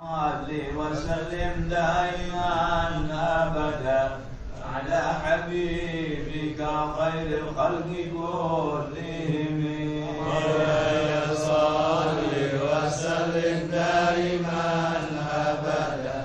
صل وسلم دائما أبدا على حبيبك خير الخلق كلهم. مولاي صل وسلم دائما أبدا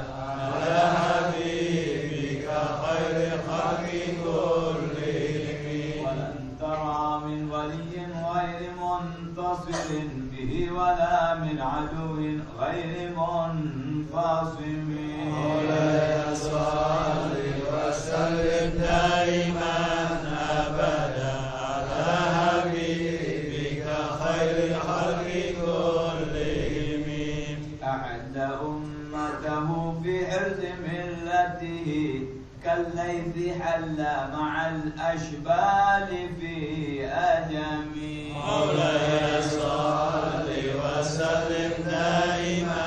على حبيبك خير الخلق كلهم. ولن ترى من ولي غير منتصر به ولا من عدو غير منفصم. مولاي صل وسلم دائما أبدا على حبيبك خير الخلق كلهم. أعد أمته في حرز ملته كالليث حل مع الأشبال في أجم. مولاي صل وسلم دائما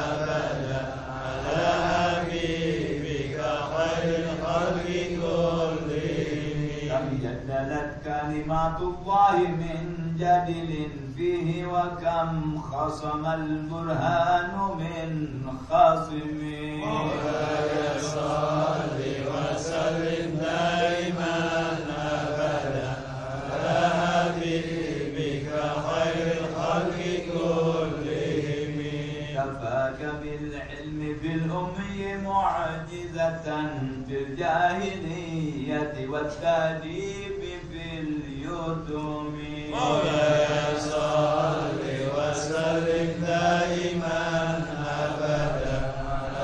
أبدا على حبيبك خير الخلق كلهم. كم جدلت كلمات الله من جدل فيه وكم خصم البرهان من خصم. مولاي صل وسلم دائما أبدا على حبيبك خير الخلق كلهم. كفاك بالعلم في الأمي معجزة في الجاهلية والتأديب في اليتم. مولاي صل وسلم دائما أبدا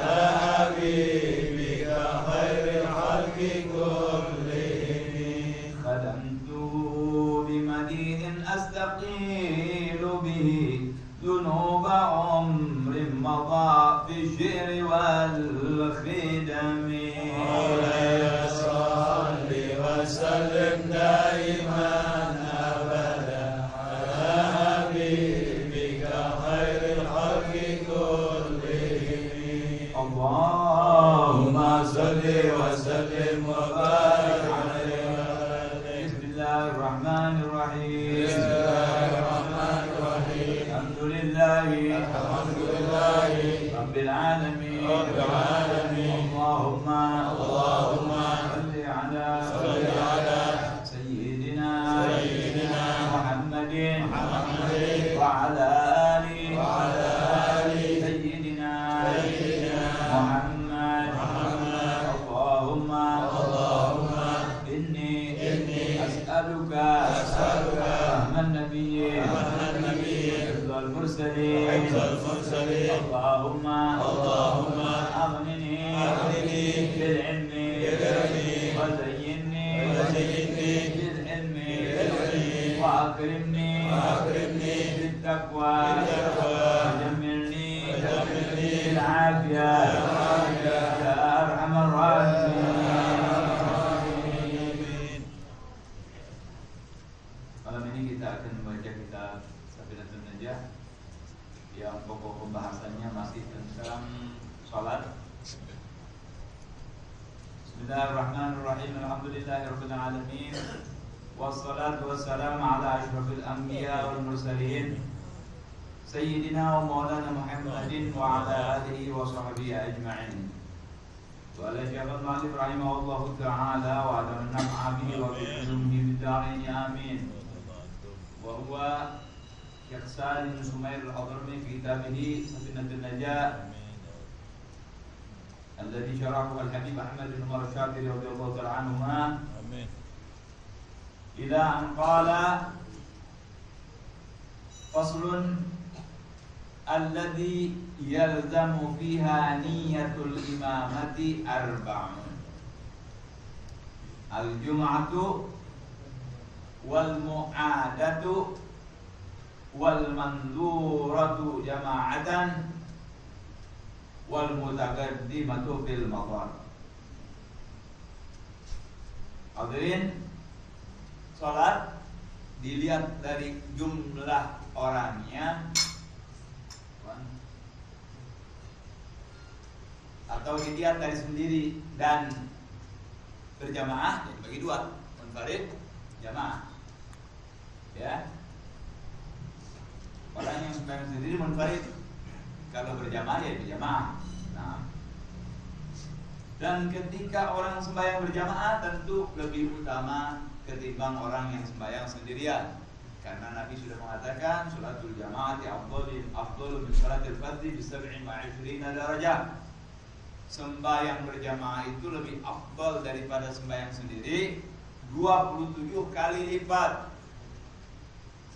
على حبيبك خير الخلق كلهم. خدمته بمديح أستقيل به ذنوب عمر مضى في الشعر والخدم. مولاي صل وسلم دائما أبدا على حبيبك خير الخلق كلهم. اللهم صل وسلم وبارك عليه. بسم الله الرحمن الرحيم. بسم الله الرحمن الرحيم. الحمد لله الحمد لله رب العالمين. رب العالمين. اللهم اللهم صل على سيدنا محمد وعلى وعلى آل سيدنا محمد. اللهم اللهم إني أسألك أسألك فهم النبي حفظ المرسلين. اللهم أغنني بالعلم وزيني بالعلم وأكرمني بالتقوى وجملني بالعافية يا أرحم الراحمين. Malam ini kita akan membaca kitab Safinatul Najah yang pokok pembahasannya masih tentang salat. Bismillahirrahmanirrahim. Alhamdulillahirabbil alamin. Wassalatu wassalamu ala asyrafil anbiya wal mursalin sayyidina wa maulana Muhammadin wa ala alihi wa sahbihi ajma'in. Wa ala syaikh al-Malik rahimahullahu ta'ala wa ala naf'a bihi wa bi'ilmihi bid-darain amin. Wa huwa Syekh Salim Sumair al-Hadrami fi kitabih Safinatul Najah alladhi syarahu al-Habib Ahmad bin Umar Syafiri radhiyallahu ta'ala anhuma. Amin. Ila an qala faslun alladhi yalzamu fiha niyatul imamati arba'un al-jum'atu wal mu'adatu wal manduratu jama'atan wal mutaqaddimatu fil maqam. Hadirin, salat dilihat dari jumlah orangnya atau dilihat dari sendiri dan berjamaah, jadi bagi dua, munfarid, jamaah. Ya. Orang yang sembahyang sendiri munfarid, Kalau berjamaah ya berjamaah. Nah, dan ketika orang sembahyang berjamaah tentu lebih utama ketimbang orang yang sembahyang sendirian. Karena Nabi sudah mengatakan salatul jamaati afdalu min salatil fardhi bi 27 darajah. Sembahyang berjamaah itu lebih afdal daripada sembahyang sendiri 27 kali lipat.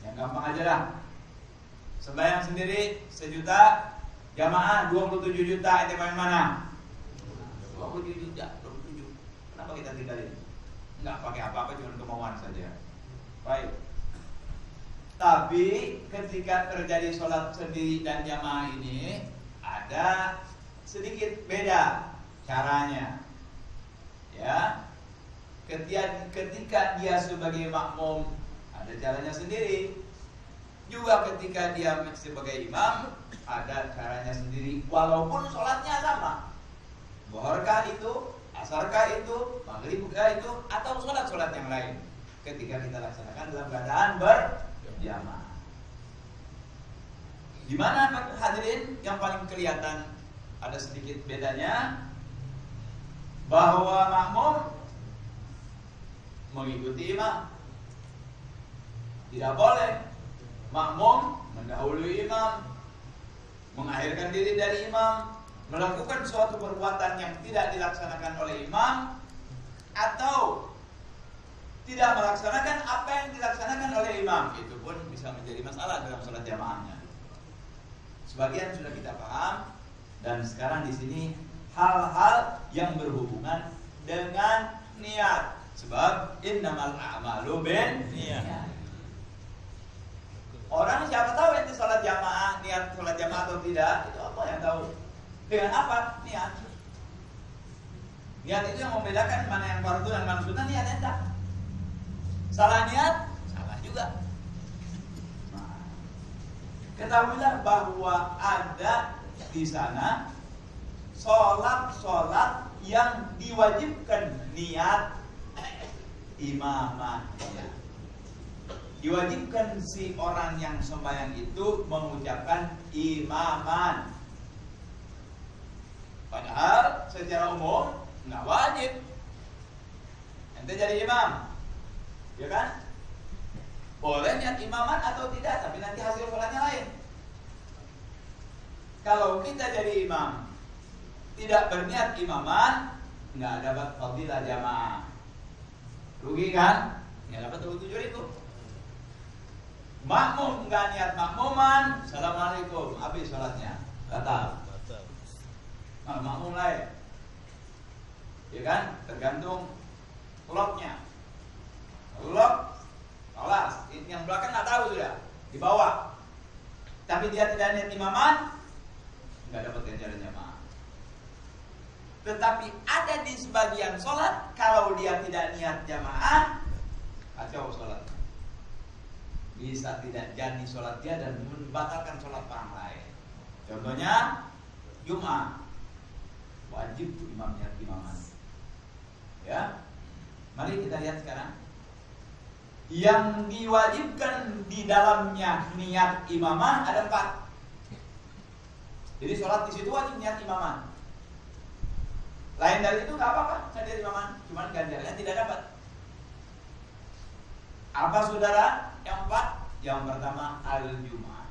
Yang gampang aja dah. Sembahyang sendiri 1 juta, jamaah 27 juta, itu yang mana? 27 juta, 27. Kenapa kita tinggalin? Enggak pakai apa-apa, cuma kemauan saja. Baik. Tapi ketika terjadi sholat sendiri dan jamaah ini ada sedikit beda caranya. Ya. Ketika dia sebagai makmum ada caranya sendiri. Juga ketika dia sebagai imam ada caranya sendiri, walaupun sholatnya sama. Zuhurkah itu, asarkah itu, maghribkah itu, atau sholat-sholat yang lain. Ketika kita laksanakan dalam keadaan berjamaah. Di mana Pak hadirin yang paling kelihatan ada sedikit bedanya, bahwa makmum mengikuti imam. Tidak boleh makmum mendahului imam, mengakhirkan diri dari imam, melakukan suatu perbuatan yang tidak dilaksanakan oleh imam, atau tidak melaksanakan apa yang dilaksanakan oleh imam. Itu pun bisa menjadi masalah dalam sholat jamaahnya. Sebagian sudah kita paham, dan sekarang di sini hal-hal yang berhubungan dengan niat. Sebab innamal a'malu binniyat. Orang siapa tahu itu sholat jamaah, niat sholat jamaah atau tidak, itu apa yang tahu? Dengan apa? Niat. Niat itu yang membedakan mana yang fardu dan mana sunnah, niat entah. Salah niat, salah juga. Nah, ketahuilah bahwa ada di sana sholat yang diwajibkan niat imaman. Diwajibkan si orang yang sembahyang itu mengucapkan imaman. Padahal secara umum nggak wajib. Ente jadi imam, ya kan? Boleh niat imaman atau tidak, tapi nanti hasil sholatnya lain. Kalau kita jadi imam, tidak berniat imaman, nggak dapat fadilah jamaah. Rugi kan? Nggak dapat 27 itu. Makmum nggak niat makmuman, assalamualaikum, habis sholatnya, batal. Nah, makmum lain, ya kan? Tergantung loknya. Lok, kelas, yang belakang nggak tahu sudah, dibawa. Tapi dia tidak niat imaman, nggak dapat ganjaran jamaah. Tetapi ada di sebagian sholat, kalau dia tidak niat jamaah, kacau sholatnya. Bisa tidak jadi sholat dia dan membatalkan sholat orang lain. Contohnya Jumat, wajib imam niat imaman. Ya, mari kita lihat sekarang. Yang diwajibkan di dalamnya niat imaman ada 4. Jadi sholat di situ wajib niat imaman. Lain dari itu nggak apa-apa, saya niat imaman, cuman ganjarannya tidak dapat. Apa saudara? Yang 4, yang pertama al-Jum'ah.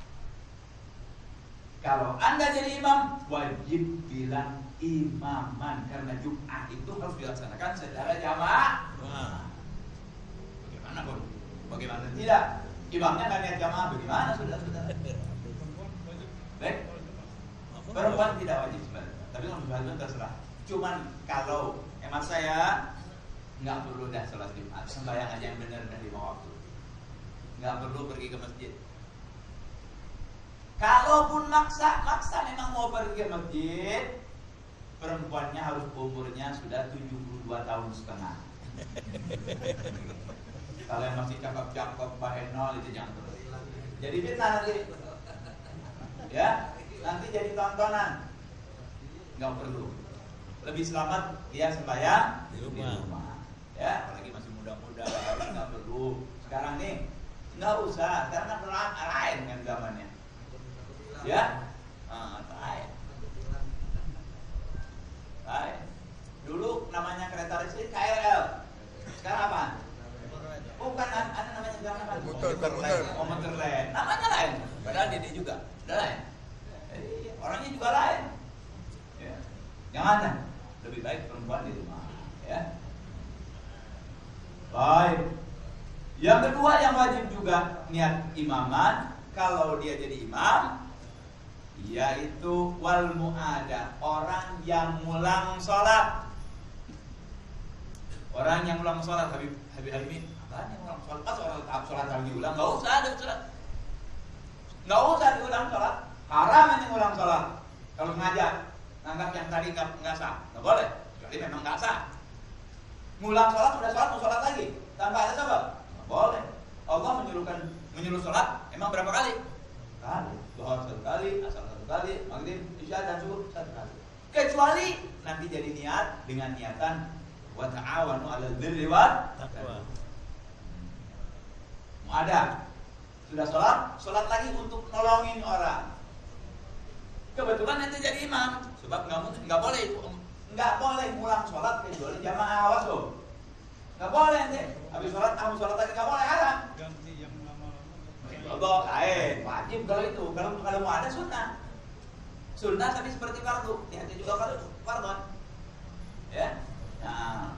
Kalau Anda jadi imam, wajib bilang imaman, karena Jum'ah itu harus dilaksanakan secara jamaah. Bagaimana pun? Bagaimana tidak? Imamnya nggak niat jamaah, bagaimana saudara-saudara? Baik, perempuan tidak wajib sebenarnya, tapi kalau sebenarnya terserah. Cuman kalau emak saya nggak perlu dah sholat Jumat, sembahyang aja yang benar dan 5 waktu. Nggak perlu pergi ke masjid. Kalaupun maksa memang mau pergi ke masjid, perempuannya harus umurnya sudah 72 tahun setengah. Kalau yang masih cakep-cakep bahenol itu jangan terus. Jadi fitnah nanti. Ya, nanti jadi tontonan. Nggak perlu. Lebih selamat dia sembahyang di rumah. Ya, apalagi masih muda-muda, nggak perlu. Sekarang nih nggak usah, karena lain kan zamannya. Ya, orangnya juga lain. Ya. Jangan, lebih baik perempuan di rumah. Ya. Baik. Yang kedua yang wajib juga niat imaman kalau dia jadi imam, yaitu wal mu'adah, orang yang ngulang sholat. Orang yang ngulang sholat, Habib Halimin, apaan yang ngulang sholat? Pas orang tahap sholat lagi diulang, nggak usah ada sholat, nggak usah diulang sholat. Haram ini ngulang sholat. Kalau ngajak, anggap yang tadi nggak sah, nggak boleh. Kecuali memang nggak sah. Ngulang sholat sudah sholat mau sholat lagi tanpa ada sebab, nggak boleh. Allah menyuruh sholat, emang berapa kali? Kali. Zuhur 1 kali, asar 1 kali, maghrib, isya dan subuh 1 kali. Kecuali nanti jadi niat dengan niatan wa ta'awanu 'alal birri wat taqwa. Mu'adah. Sudah sholat lagi untuk nolongin orang. Kebetulan nanti jadi imam, sebab nggak boleh ngulang sholat kecuali jamaah, awas loh. Nggak boleh nanti. Habis sholat, kamu sholat lagi nggak boleh, haram. Ganti yang lama-lama. Allah, wajib kalau itu. Kalau mau ada sunnah. Sunnah tapi seperti fardu. Niatnya juga kalau fardu. Ya. Nah,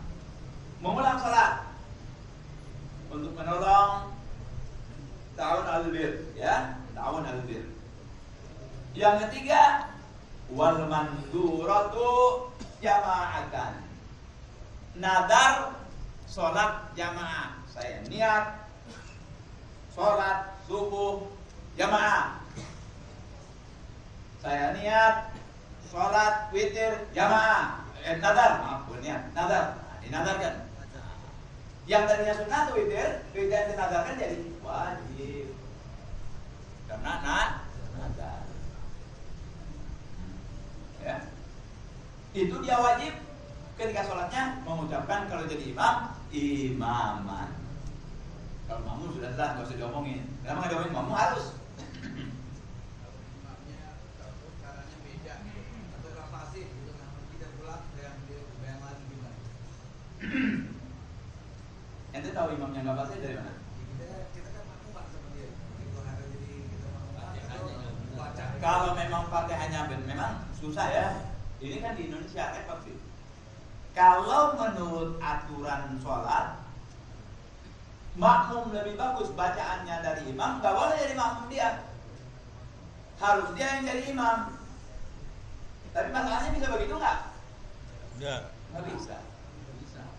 mengulang sholat untuk menolong ta'awun al-bir, ya, ta'awun al-bir. Yang ketiga, wal manduratu jama'atan. Nadar sholat jamaah. Saya niat sholat subuh jamaah. Saya niat sholat witir jamaah. Nadar, nadar. Dinadarkan. Yang tadinya sunnah itu witir dinadarkan jadi wajib. Karena nadar. Ya. Itu dia wajib ketika sholatnya mengucapkan kalau jadi imam, imaman. Kalau makmum sudah jelas, nggak usah diomongin. Kenapa nggak diomongin? Makmum harus. Imamnya caranya beda, atau orang pasif gitu, tidak pulang yang lain gimana? Ente tahu imamnya nggak pasti dari mana? Kita kan makmum pak sama dia. Begitu ada jadi kita makmum baca. Kalau memang Fatihahnya memang susah ya. Ini kan di Indonesia repot sih. Kalau menurut aturan sholat, makmum lebih bagus bacaannya dari imam, nggak boleh jadi makmum dia. Harus dia yang jadi imam. Tapi masalahnya bisa begitu nggak? Nggak bisa.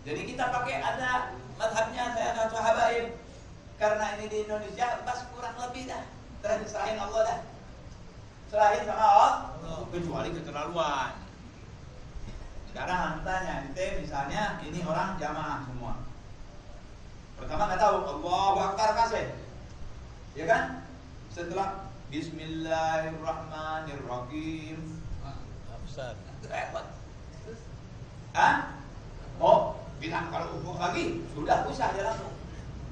Jadi kita pakai ada madhabnya saya sahabain. Karena ini di Indonesia pas kurang lebih dah. Terus serahin Allah dah. Serahin sama Allah. Kecuali keterlaluan. Sekarang tanya, ente misalnya ini orang jamaah semua. Pertama nggak tahu Allahu Akbar kasih, ya kan? Setelah Bismillahirrahmanirrahim, Ustaz. repot. Ah? Oh, bilang kalau ukur lagi sudah usah dia langsung.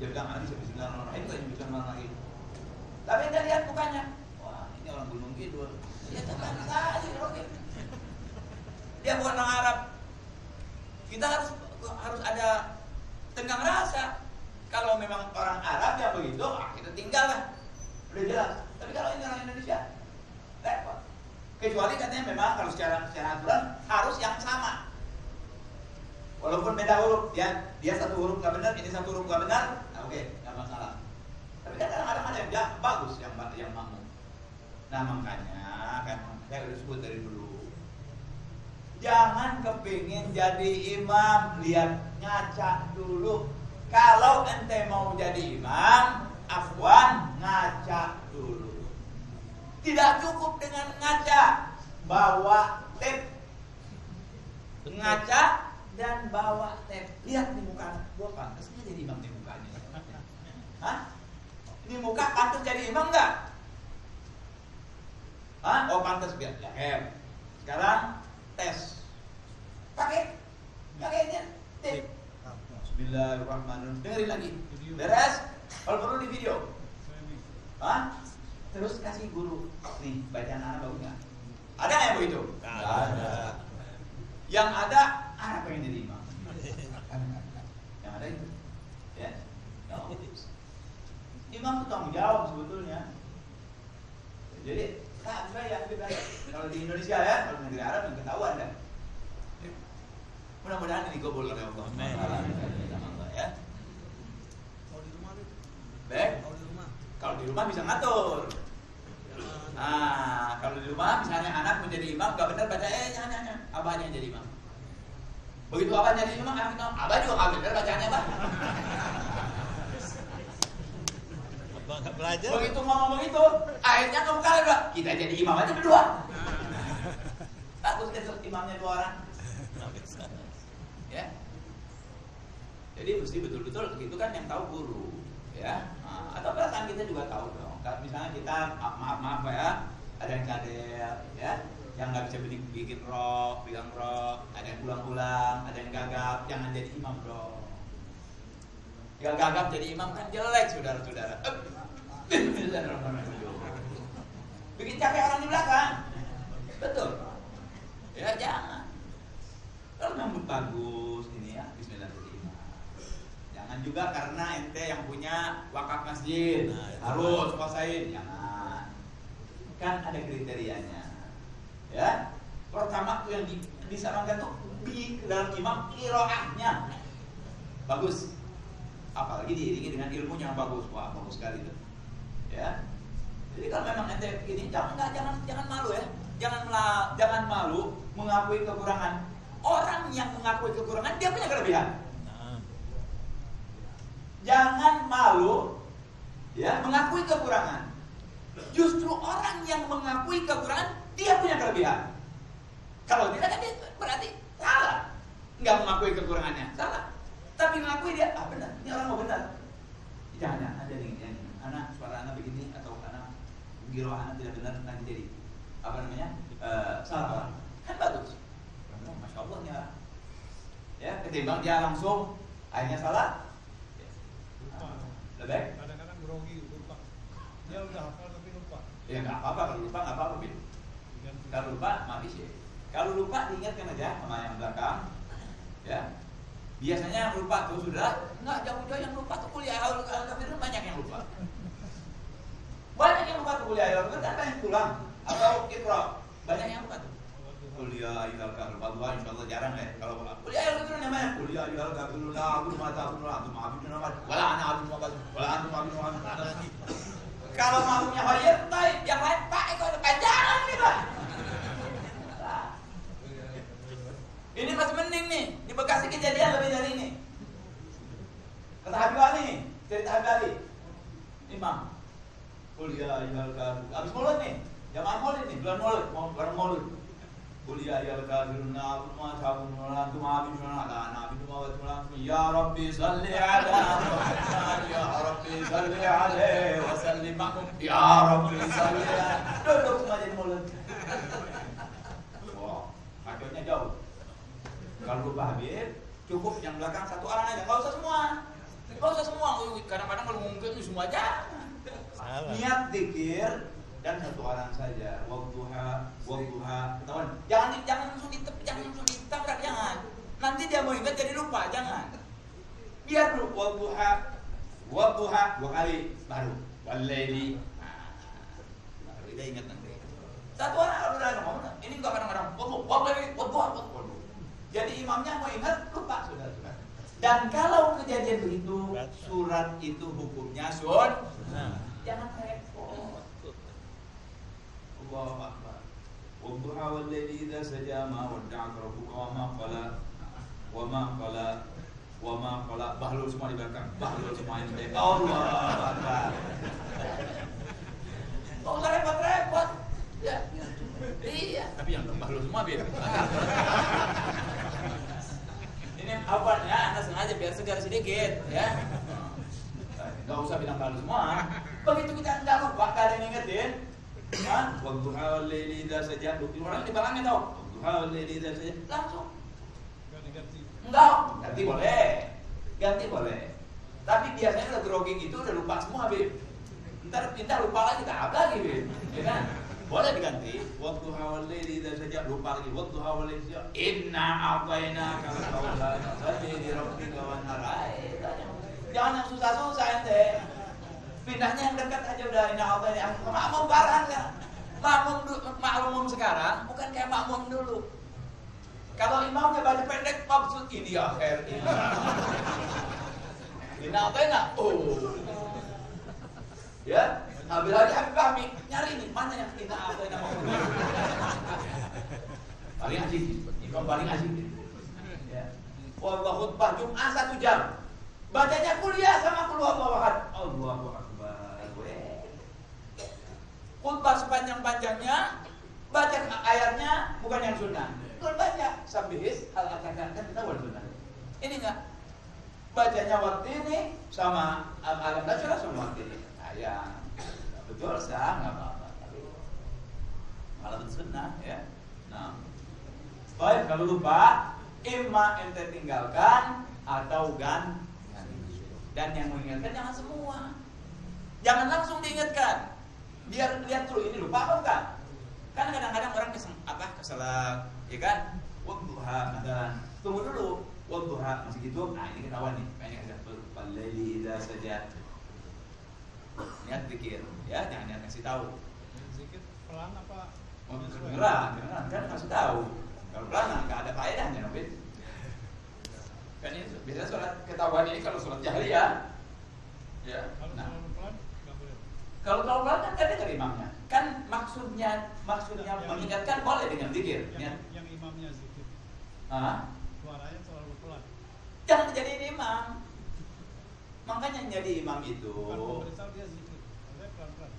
Dia bilang Ali Bismillahirrahmanirrahim, nggak Bismillahirrahmanirrahim. Tapi dia lihat mukanya, wah ini orang Gunung Kidul. Dia tetap saja Rohim. Dia bukan orang Arab. Kita harus ada tenggang rasa. Kalau memang orang Arab yang begitu, kita tinggal lah. Udah jelas. Tapi kalau ini orang Indonesia, repot. Kecuali katanya memang kalau secara aturan harus yang sama. Walaupun beda huruf, dia satu huruf nggak benar, ini satu huruf nggak benar, nah, oke, nggak masalah. Tapi kadang-kadang ada yang bagus, yang makmum. Nah makanya kan saya udah sebut dari dulu. Jangan kepingin jadi imam, lihat ngaca dulu. Kalau ente mau jadi imam, afwan ngaca dulu. Tidak cukup dengan ngaca, bawa tape. Ngaca dan bawa tape. Lihat di muka gua pantasnya jadi imam di mukanya. Hah? Ini muka pantas jadi imam enggak? Hah? Oh pantas biar leher. Sekarang tes. Pakai aja. Tape. Bismillahirrahmanirrahim. Dengerin lagi. Beres. Kalau perlu di video. Hah? Terus kasih guru. Nih, bacaan anak bagus nggak? Ada nggak yang begitu? Nggak ada. Yang ada, anak pengen jadi imam. Yang ada itu. Ya. Imam itu tanggung jawab sebetulnya. Jadi, tak saya Kalau di Indonesia ya, kalau di negeri Arab yang ketahuan kan. Mudah-mudahan ini dikabul oleh Allah. Amin. Ya. Kalau di rumah tuh. Baik. Kalau di rumah. Kalau di rumah bisa ngatur. Kalau di rumah misalnya anak menjadi imam, nggak benar baca jangan, abahnya yang jadi imam. Begitu abah jadi imam, abah juga nggak benar bacanya abah. Abang nggak belajar. Begitu ngomong begitu, akhirnya kamu kalah dua. Kita jadi imam aja berdua. Bagus deh imamnya 2 orang. Ya. Jadi mesti betul-betul begitu kan yang tahu guru, ya. Atau perasaan kita juga tahu dong. Misalnya kita maaf ya, ada yang kadel, ya, yang nggak bisa bikin rok, pegang rok, ada yang ulang-ulang, ada yang gagap, jangan jadi imam dong. Yang gagap jadi imam kan jelek, saudara-saudara. Bikin capek orang di belakang, betul. Ya jangan. Kalau nyambut bagus ini ya, bismillahirrahmanirrahim. Jangan juga karena ente yang punya wakaf masjid harus kuasain, jangan. Kan ada kriterianya. Ya. Pertama tuh yang disarankan tuh di dalam imam qiraahnya bagus. Apalagi diiringi dengan ilmunya yang bagus. Wah, bagus sekali tuh. Ya. Jadi kalau memang ente ini jangan malu ya. Jangan malu mengakui kekurangan. Orang yang mengakui kekurangan dia punya kelebihan. Jangan malu ya mengakui kekurangan. Justru orang yang mengakui kekurangan dia punya kelebihan. Kalau tidak kan dia berarti salah. Nggak mengakui kekurangannya, salah. Tapi mengakui dia, benar, ini orang mau benar. Jangan ada yang anak suara anak begini atau anak giro anak tidak benar nanti jadi salah. Kan bagus. Masya Allah ya, ketimbang dia langsung akhirnya salah. Lebih baik. Kadang-kadang grogi, lupa. Dia udah hafal tapi lupa. Ya nggak apa-apa, kalau lupa nggak apa-apa. Kalau lupa mati sih. Kalau lupa diingatkan aja sama yang belakang. Ya. Biasanya yang lupa tuh sudah nggak jauh-jauh yang lupa tuh kuliah al-kafirun banyak yang lupa. Banyak yang lupa tuh kuliah al-kafirun kan banyak tulang atau ikra. Banyak yang lupa tuh. Kuliah al-kafirun Allah insyaallah jarang ya kalau kuliah al-kafirun yang banyak. Kuliah al-kafirun la aku mata aku la aku ma'abudun nama wala ana abudun wala antum abudun nama. Kalau maunya khair baik, yang lain Pak itu kepanjangan nih Pak. Ini masih mending nih, di Bekasi kejadian lebih dari ini. Kata Habib Ali nih, cerita Habib Ali. Imam, kuliah ayal kafir. Abis maulid nih, jamaah maulid nih, bulan maulid, barang maulid. Kuliah ayal kafirun na'abun ma'ashabun ma'antum abidun na'abidun ma'antum ya Rabbi salli ala Muhammad ya Rabbi salli alaihi wa sallim ma'kum ya Rabbi salli ala. Duduk semua jadi maulid. Wah, akhirnya jauh. Kalau lupa Habib, cukup yang belakang 1 orang aja, nggak usah semua. Kadang-kadang kalau mungkin semua aja. Niat zikir dan 1 orang saja. Wadduha, ketahuan. Jangan langsung ditabrak, jangan. Nanti dia mau ingat jadi lupa, jangan. Biar dulu wadduha 2 kali baru. Walaili. Baru dia ingat nanti. 1 orang kalau udah ngomong, ini enggak kadang-kadang wadduha. Jadi imamnya mau ingat lupa saudara-saudara. Dan kalau kejadian begitu, surat itu hukumnya jangan repot. Allahu Akbar. Wadduha wal laili idza saja ma wadda'aka rabbuka wa ma qala. Bahlul semua di belakang. Bahlul semua ini. Allahu Akbar. Enggak usah repot-repot. Ya. Iya, tapi yang bahlul semua biar. Ini apa ya? Anda sengaja biar segar sedikit, ya. Enggak usah bilang bahlul semua. Begitu kita enggak lupa, ada yang ngingetin. Kan? Wadduha wal laili idza saja. Orang di belakangnya tahu. Wadduha wal laili idza saja. Langsung. Ganti-ganti. Enggak, ganti boleh. Tapi biasanya udah grogi gitu udah lupa semua, Bib. Ntar pindah lupa lagi, tak lagi, Bib. Ya kan? Boleh diganti. Wadduha wal laili idza saja, lupa lagi. Wadduha wal laili idza inna a'tainaka al-kautsar fasalli li rabbika wanhar. Jangan yang susah-susah ente. Pindahnya yang dekat aja udah inna a'tainaka. Mau barang ya. Makmum sekarang bukan kayak makmum dulu. Kalau imamnya baju pendek, maksud ini akhir ini. Ini apa enak? Oh, ya. Habis lagi Habib Fahmi nyari nih mana yang kita apa yang mau. Paling asik, imam paling asik. Ya. Wallah khutbah Jumat 1 jam. Bacanya kuliah sama qul huwallahu ahad. Allahu akbar. Khutbah sepanjang-panjangnya, baca ayatnya bukan yang sunnah. Kalau baca sabbihis al-ataka kan kita wal sunnah. Ini enggak. Bacanya waktu ini sama alam nasrah sama waktu ini. Ayat. Betul sah, enggak apa-apa. Malah sunnah ya. Nah. Baik, kalau lupa imma ente tinggalkan atau ganti. Dan yang mengingatkan jangan semua. Jangan langsung diingatkan. Biar lihat dulu ini lupa apa enggak. Kan kadang-kadang orang keselak, ya kan? Wadduha misalkan. Tunggu dulu. Wadduha masih gitu. Nah, ini ketahuan nih. Banyak yang laili idza sajad. Niat pikir, ya, jangan niat kasih tahu. Zikir pelan apa? Dengeran kan kasih tahu. Kalau pelan enggak ada faedahnya, Nabi. Kan ini biasanya sholat ketahuan ini kalau sholat jahriyah. Ya. Kalau Nah, terlalu pelan nggak boleh. kalau pelan kan ada dari imamnya. Kan maksudnya mengingatkan boleh dengan zikir. Yang imamnya zikir. Suaranya terlalu pelan. Jangan dijadiin imam. Makanya jadi imam itu. Bukan memberitahu dia zikir. Maksudnya pelan-pelan.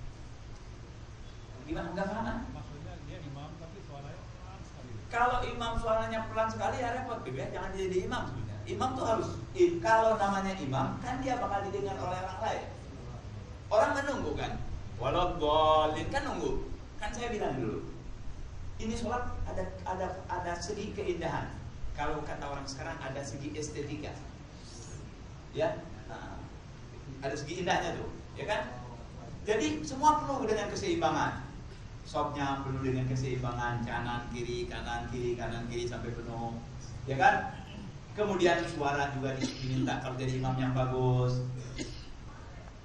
Gimana enggak paham? Maksudnya dia imam tapi suaranya pelan sekali. Kalau imam suaranya pelan sekali ya repot, ya. Jangan jadi imam sebenarnya. Imam tuh harus, kalau namanya imam kan dia bakal didengar oleh orang lain. Orang menunggu kan. Walau bolin kan nunggu. Kan saya bilang dulu. Ini sholat ada segi keindahan. Kalau kata orang sekarang ada segi estetika. Ya. Nah, ada segi indahnya tuh, ya kan? Jadi semua penuh dengan keseimbangan. Sopnya penuh dengan keseimbangan, kanan kiri sampai penuh, ya kan? Kemudian suara juga diminta kalau jadi imam yang bagus.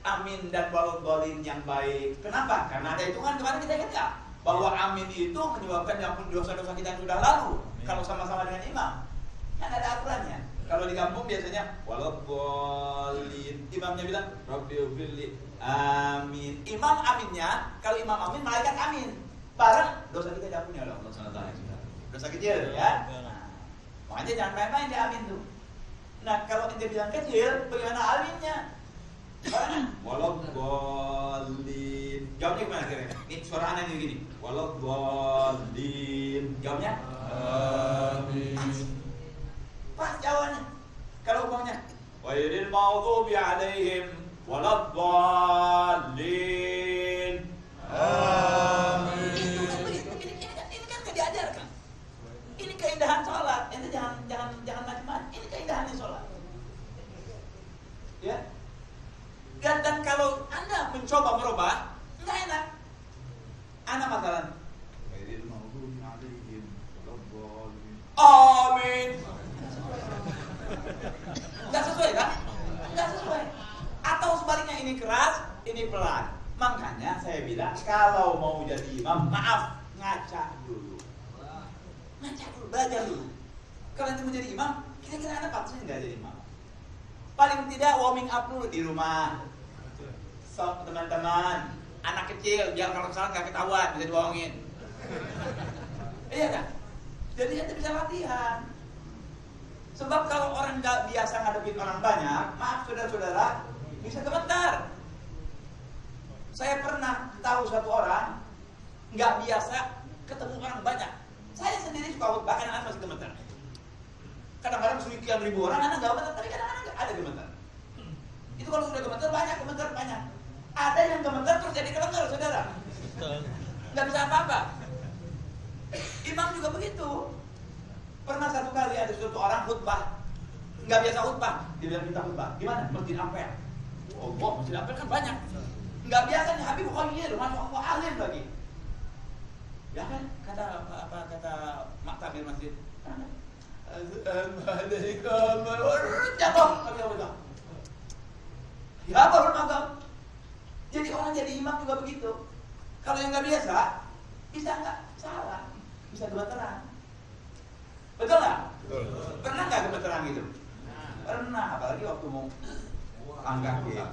Amin dan walodolin yang baik. Kenapa? Karena ada hitungan kemarin kita ingat ya, bahwa amin itu menyebabkan ampun dosa-dosa kita yang sudah lalu. Kalau sama-sama dengan imam, kan ada aturannya. Kalau di kampung biasanya walodolin, imamnya bilang Rabbiufirli amin. Imam aminnya, kalau imam amin, malaikat amin. Bareng dosa kita diampuni oleh Allah SWT. Dosa kecil ya. Makanya jangan main-main di amin tuh. Nah kalau ente bilang kecil, bagaimana aminnya? Walodolin. Jawabnya gimana kira-kira? Ini suara aneh gini. Walodolin. Jawabnya? Amin. Pas jawabannya. Kalau umpamanya ghairil maghdubi alaihim walodolin. Amin. Ini kan gak diajarkan. Ini keindahan sholat. Ente jangan macam-macam. Ini keindahannya sholat. Ya. Dan kalau Anda mencoba merubah, nggak enak. Anda makanan. Amin. Nggak sesuai kan? Nggak sesuai. Atau sebaliknya ini keras, ini pelan. Makanya saya bilang kalau mau jadi imam, maaf, ngaca dulu. Ngaca dulu, belajar dulu. Kalau nanti mau jadi imam, kira-kira Anda patutnya nggak jadi imam. Paling tidak warming up dulu di rumah. So, teman-teman, anak kecil biar kalau kesalahan nggak ketahuan, bisa dibohongin. Iya kan? Jadi ente bisa latihan. Sebab kalau orang nggak biasa ngadepin orang banyak, maaf saudara-saudara, bisa gemetar. Saya pernah tahu satu orang nggak biasa ketemu orang banyak. Saya sendiri suka khutbah, kadang-kadang masih gemetar. Kadang-kadang sekian ribu orang, anak nggak gemetar, tapi kadang-kadang ada gemetar. Itu kalau sudah gemetar banyak. Ada yang gemetar terus jadi kelengar, saudara. Nggak bisa apa-apa. Imam juga begitu. Pernah satu kali ada suatu orang khutbah, nggak biasa khutbah, dia bilang kita khutbah. Gimana? Masjid Ampel. Oh, Masjid Ampel kan banyak. Nggak biasa nih Habib Khoyir, masuk Allah alim lagi. Ya kan? Kata maktabir masjid. Assalamualaikum. Jatuh. Ya baru magam. Jadi orang jadi imam juga begitu. Kalau yang nggak biasa, bisa nggak? Salah. Bisa gemeteran. Betul nggak? Pernah nggak gemeteran gitu? Pernah, apalagi waktu mau angkat gitu. Ya.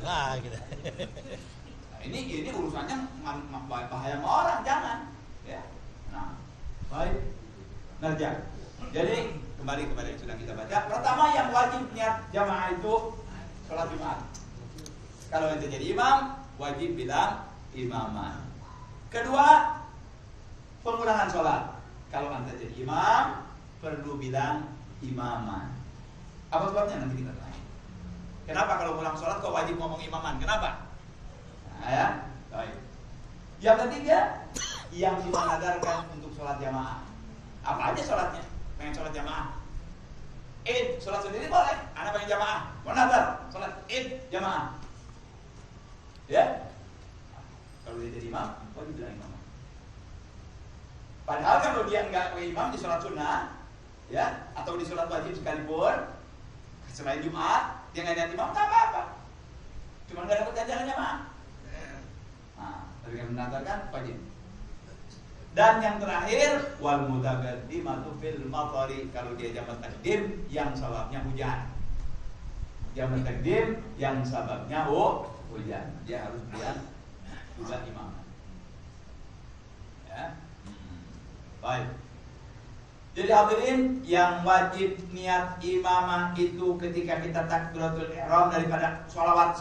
Nah, gitu. Nah, ini urusannya bahaya sama orang, jangan. Ya. Nah, baik. Nerja. Jadi kembali kepada yang sudah kita baca. Pertama yang wajib niat jamaah itu sholat Jumat. Kalau ente jadi imam, wajib bilang imaman. Kedua, pengulangan sholat. Kalau ente jadi imam, perlu bilang imaman. Apa sebabnya nanti kita tanya. Kenapa kalau ulang sholat kok wajib ngomong imaman? Kenapa? Nah, ya, baik. Yang ketiga, yang dimandatarkan untuk sholat jamaah. Apa aja sholatnya? Pengen sholat jamaah. Id, sholat sendiri boleh. Anak pengen jamaah. Mau nazar, sholat id jamaah. Ya. Kalau dia jadi imam, wajib bilang imam. Padahal kalau dia enggak imam di sholat sunnah, ya, atau di sholat wajib sekalipun, selain Jumat, dia nggak niat imam, nggak apa-apa. Cuma nggak dapat ganjaran jamaah. Nah, tapi kan menandakan wajib. Dan yang terakhir, wal mutaqaddimatu fil matari, kalau dia jamak takdim yang sababnya hujan. Jamak takdim yang sababnya hujan. Dia harus bilang juga imam. Ya. Baik. Jadi hadirin, yang wajib niat imamah itu ketika kita takbiratul ihram daripada sholat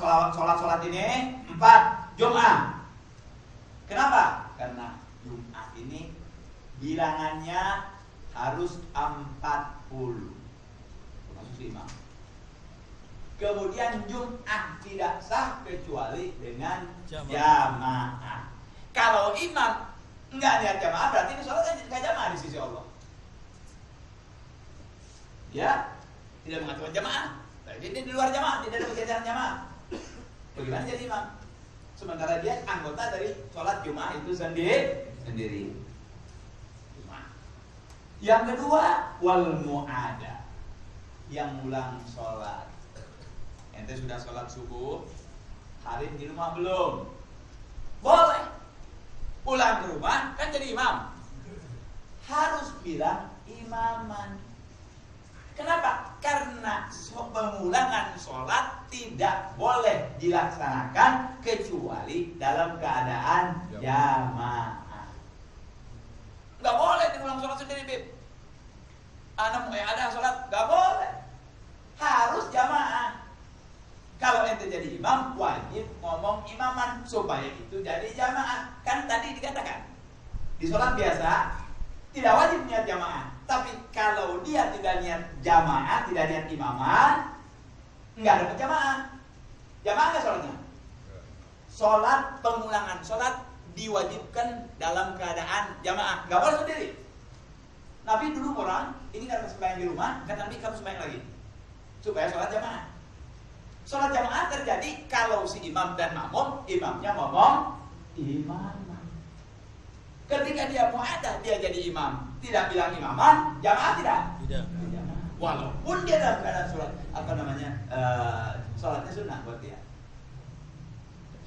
ini 4 Jum'ah. Kenapa? Karena Jum'ah ini bilangannya harus 40 termasuk imam. Kemudian Jum'ah tidak sah kecuali dengan jamaah. Kalau imam enggak niat jamaah, berarti ini sholatnya enggak jamaah di sisi Allah. Ya, tidak mengatakan jamaah. Jadi dia di luar jamaah, tidak ada kegiatan jamaah. Bagaimana jadi imam? Sementara dia anggota dari sholat Jumat itu sendiri. Yang kedua, wal mu'ada, yang ulang sholat. Ente sudah sholat subuh, hari di rumah belum? Boleh. Pulang ke rumah kan jadi imam. Harus bilang imaman. Kenapa? Karena pengulangan sholat tidak boleh dilaksanakan kecuali dalam keadaan jamaah. Nggak boleh diulang sholat sendiri, Bib. Anak ada sholat, nggak boleh. Harus jamaah. Kalau ente jadi imam, wajib ngomong imaman supaya itu jadi jamaah. Kan tadi dikatakan di sholat biasa tidak wajib niat jamaah. Tapi kalau dia tidak niat jamaah, tidak niat imaman, nggak dapat jamaah. Jamaah nggak sholatnya? Sholat, pengulangan sholat diwajibkan dalam keadaan jamaah, nggak boleh sendiri. Nabi dulu orang, ini karena sembahyang di rumah, kata Nabi kamu sembahyang lagi supaya sholat jamaah. Sholat jamaah terjadi kalau si imam dan makmum, imamnya ngomong imam. Ketika dia mu'adah, dia jadi imam, tidak bilang imaman, jamaah tidak? Tidak. Walaupun dia dalam keadaan sholat, sholatnya sunnah buat dia,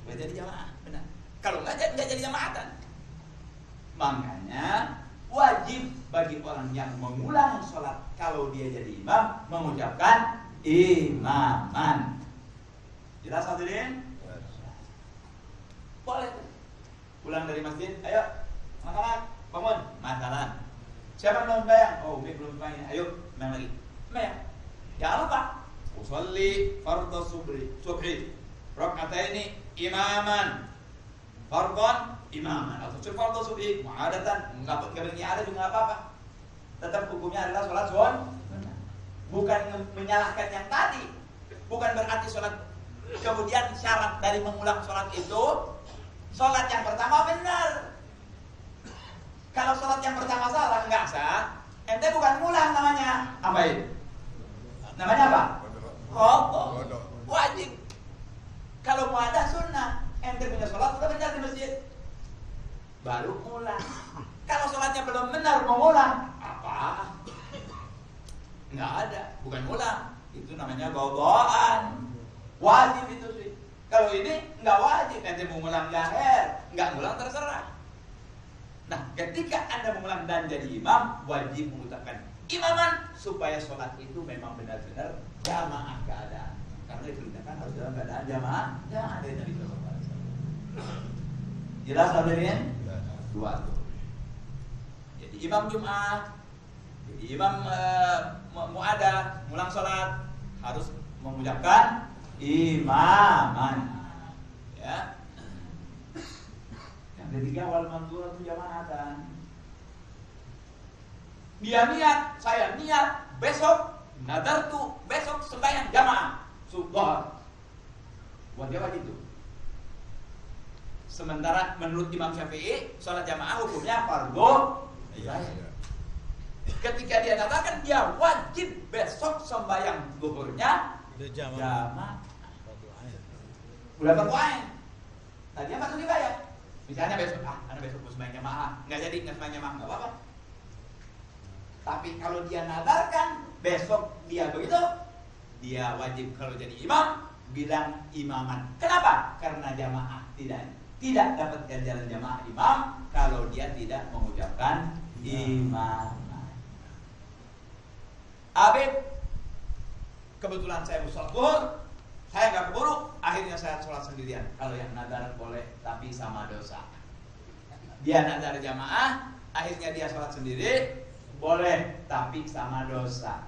supaya jadi jamaah, benar. Kalau nggak jadi jamaatan. Makanya wajib bagi orang yang mengulang sholat kalau dia jadi imam mengucapkan imaman. Jelas hadirin? Boleh. Pulang dari masjid, ayo anak-anak bangun, makanan. Siapa belum bayang? Oh, belum bayang. Ayo, main lagi. Main. Jangan lupa. Usolli fardhu subhi. Raka'ataini imaman. Fardhon imaman. Atau fardhu subhi mu'adatan. Enggak ada juga enggak apa-apa. Tetap hukumnya adalah sholat sunnah. Bukan menyalahkan yang tadi. Bukan berarti sholat. Kemudian syarat dari mengulang sholat itu, sholat yang pertama benar. Kalau sholat yang pertama salah, enggak sah. Ente bukan ngulang namanya. Apa itu? Namanya apa? Qadha. Wajib. Kalau mau ada sunnah, ente punya sholat sudah benar di masjid, baru ngulang. Kalau sholatnya belum benar mau ngulang, apa? Enggak ada, bukan ngulang. Itu namanya qadhaan. Wajib itu sih. Kalau ini enggak wajib, ente mau ngulang jahir. nggak ngulang terserah. Nah, ketika Anda mengulang dan jadi imam, wajib mengucapkan imaman supaya sholat itu memang benar-benar jamaah keadaan. Karena diperintahkan harus dalam keadaan jamaah dari Nabi Sallallahu Alaihi Wasallam. Jelas hadirin? Dua tuh. Jadi imam Jumat, jadi imam mu'adah, mulang sholat harus mengucapkan imaman. Ya. Yang ketiga wal mandhurah itu jamaatan. Dia niat, saya niat besok nadar tuh besok sembahyang jamaah subuh. Buat dia wajib tuh. Sementara menurut Imam Syafi'i sholat jamaah hukumnya fardhu. Ketika dia katakan dia wajib besok sembahyang zuhurnya jamaah. Udah fardu ain. Tadinya masuk dibayar. Misalnya besok, anak besok mau sembahyang jamaah, nggak jadi nggak sembahyang jamaah, nggak apa-apa. Tapi kalau dia nadarkan besok dia begitu, dia wajib kalau jadi imam bilang imaman. Kenapa? Karena jamaah tidak dapat ganjaran jamaah imam kalau dia tidak mengucapkan imaman. Habib, kebetulan saya mau sholat zuhur, saya nggak keburu, akhirnya saya sholat sendirian. Kalau yang nadar boleh, tapi sama dosa. Dia nadar jamaah, akhirnya dia sholat sendiri, boleh, tapi sama dosa.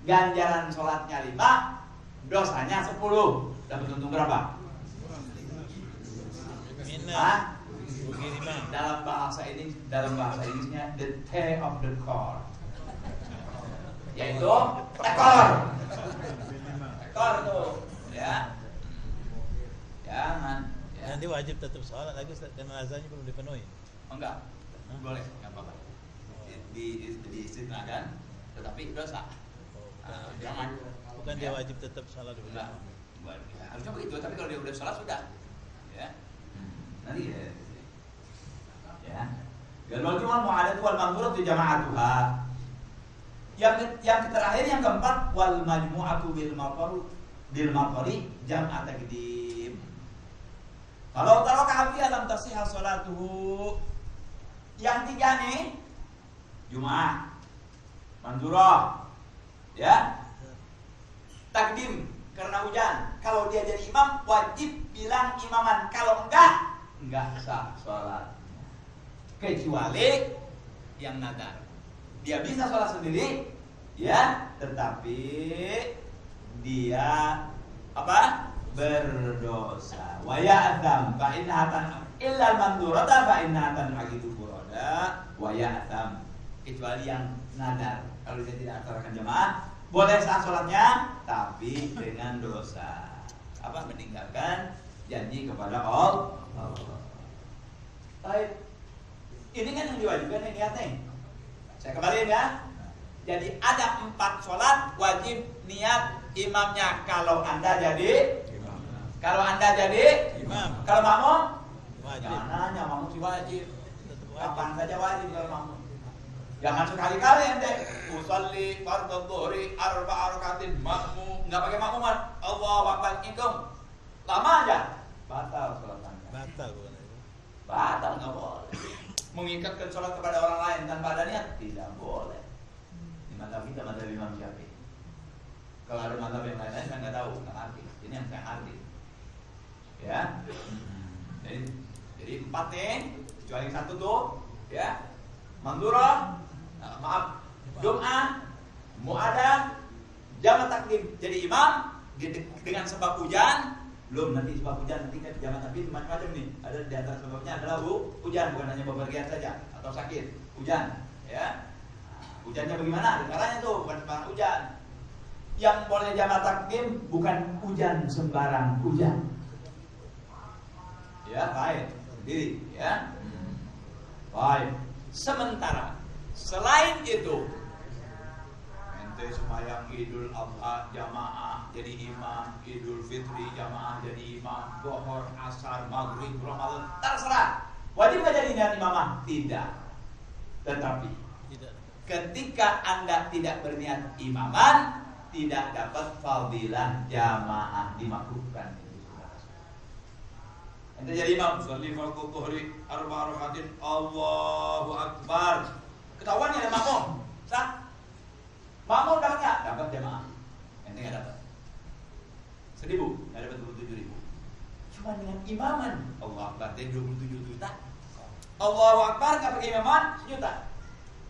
Ganjaran sholatnya 5, dosanya 10. Dapat untung berapa? Dalam bahasa Inggrisnya the tail of the cord, yaitu ekor tuh, ya. Jangan. Ya. Nanti wajib tetap sholat lagi karena azannya belum dipenuhi. Enggak, boleh, enggak apa-apa. Diistinahkan, tetapi dosa. Jangan. Bukan dia wajib tetap sholat dulu. Enggak. Harusnya begitu, tapi kalau dia udah sholat sudah. Ya. Nanti ya. Wal jumal mu'adatu wal mandhuratu jama'atuha. Yang terakhir yang keempat wal majmu'atu bil maqari jam'at taqdim. Kalau taraka hafi alam tasihha salatuhu. Yang tiga nih Jumat, mandhurah, ya, takdim karena hujan. Kalau dia jadi imam wajib bilang imaman. Kalau enggak sah sholat. Kecuali yang nadar, dia bisa sholat sendiri, ya, tetapi dia apa? Berdosa. Wa ya'tam fa innahatan illa mandurata fa innahatan haqiqatu burada wa ya'tam. Kecuali yang nadar, kalau dia tidak aksarakan jamaah boleh sah sholatnya, tapi dengan dosa apa? Meninggalkan janji kepada Allah. Baik, ini kan yang diwajibkan yang niatnya. Saya kembaliin ya. Jadi ada 4 sholat wajib niat imamnya. Kalau anda jadi imam, kalau anda jadi imam, kalau makmum wajib. Jangan nanya makmum si wajib. Kapan saja wajib kalau makmum. Jangan sekali-kali ente usolli fardhu dhuhri 4 rakaatin makmum, enggak pakai makmuman. Allahu akbar ikum. Lama aja batal sholat anda. Batal bukan itu. Batal enggak boleh. Mengikatkan sholat kepada orang lain tanpa ada niat tidak boleh. Di mazhab kita mazhab Imam Syafi'i. Kalau ada mazhab yang lain saya nggak tahu, nggak ngerti. Ini yang saya ngerti. Ya. Jadi 4 nih, kecuali 1 tuh, ya. Mandhurah, Jum'ah, mu'adah, jamak takdim. Jadi imam dengan sebab hujan, belum nanti sebab hujan nanti kan jamak takdim macam-macam nih. Ada di antara sebabnya adalah hujan, bukan hanya bepergian saja atau sakit, hujan, ya. Hujannya bagaimana? Ada caranya tuh, bukan sembarang hujan. Yang boleh jamak takdim bukan hujan sembarang hujan. Ya, baik. Sendiri, ya. Baik. Sementara selain itu ente sembahyang Idul Adha jamaah jadi imam, Idul Fitri jamaah jadi imam, Zuhur, Asar, Maghrib, Ramadan terserah. Wajib nggak jadi niat imamah? Tidak. Tetapi ketika anda tidak berniat imaman, tidak dapat fadilah jamaah, dimakruhkan. Ente jadi imam, sholli fardhu dhuhri arba'a rakaatin, Allahu Akbar. Ketahuan ya ada makmum. Sah? Makmum dapat enggak? Dapat jamaah. Ente enggak dapat. 1.000, enggak dapat 27.000. Cuma dengan imaman, Allahu Akbar, dia 27 juta. Allahu Akbar enggak pakai imaman, 1 juta.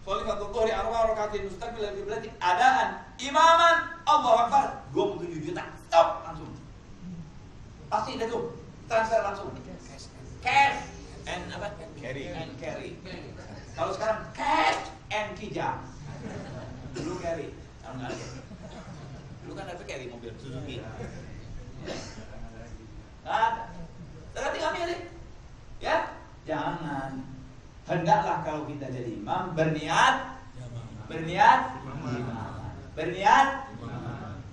Sholli fardhu dhuhri arba'a rakaatin mustaqbilal qiblat adaan imaman, Allahu Akbar, 27 juta. Stop langsung. Pasti itu tuh transfer langsung. Cash and apa? Carry. And carry. Kalau sekarang cash and kijang. Dulu carry, sekarang nggak ada. Dulu kan ada carry mobil Suzuki. Nah, terus tinggal milih, ya. Jangan. Hendaklah kalau kita jadi imam berniat imam. Berniat.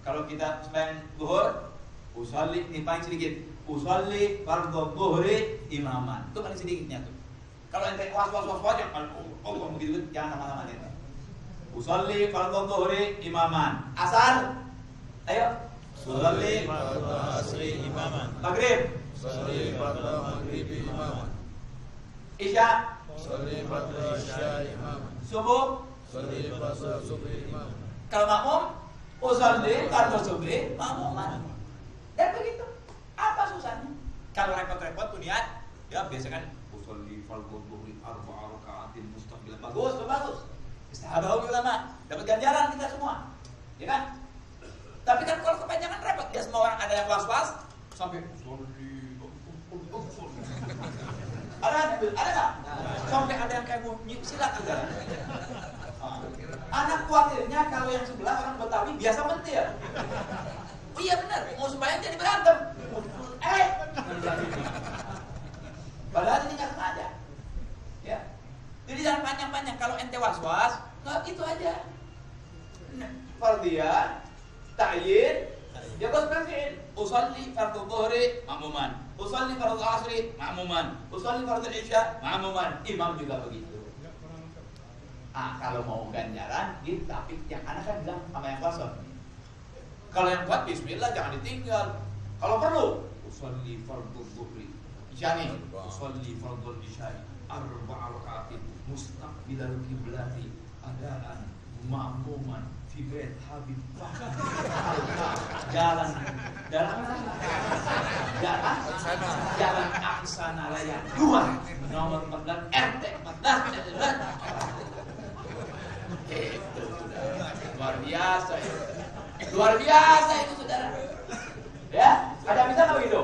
Kalau kita sembahyang zuhur, usolli ini paling sedikit. Usolli fardhu dhuhri imaman. Itu paling sedikitnya tuh. Kalau ente was jangan Allah begitu jangan lama-lama itu. Usolli fardhu dhuhri imaman. Asar. Ayo. Usolli Fardhu asri imaman. Maghrib. Sholli fardhu maghribi imaman. Isya. Sholli fardhu isya'i imaman. Subuh. Sholli fardhu subhi imaman. Kalau makmum, usolli fardhu subhi makmuman. Dan begitu. Apa susahnya? Kalau repot-repot tuh niat, ya biasa kan usolli fardhu dhuhri arba'a rakaatin mustaqbilan. Bagus, bagus. Istihabahu ulama, dapat ganjaran kita semua. Ya kan? Tapi kan kalau kepanjangan repot, ya semua orang ada yang was-was sampai usolli. Ada enggak? Sampai ada yang kayak mau silat juga. Anak khawatirnya kalau yang sebelah orang Betawi biasa mentir. Oh iya benar, mau supaya jadi berantem. Padahal ini nggak sengaja. Ya. Jadi jangan panjang-panjang. Kalau ente was-was, nggak gitu aja. Fardiyah, ta'yin, ya bos berfi'il. Usolli fardhu dhuhri makmuman. Usolli fardhu asri makmuman. Usolli fardhu isya makmuman. Imam juga begitu. Kalau mau ganjaran, gitu. Tapi yang anak kan bilang sama yang kosong. Kalau yang kuat bismillah jangan ditinggal. Kalau perlu usolli fardhu dhuhri isyani, usolli fardhu isya'i arba'a rakaatin mustaqbilal qiblati adaan ma'muman fi bait habib. Jalan Aksana Raya 2 nomor 14 RT 14. Itu sudah luar biasa itu saudara. Ya, ada bisa nggak begitu?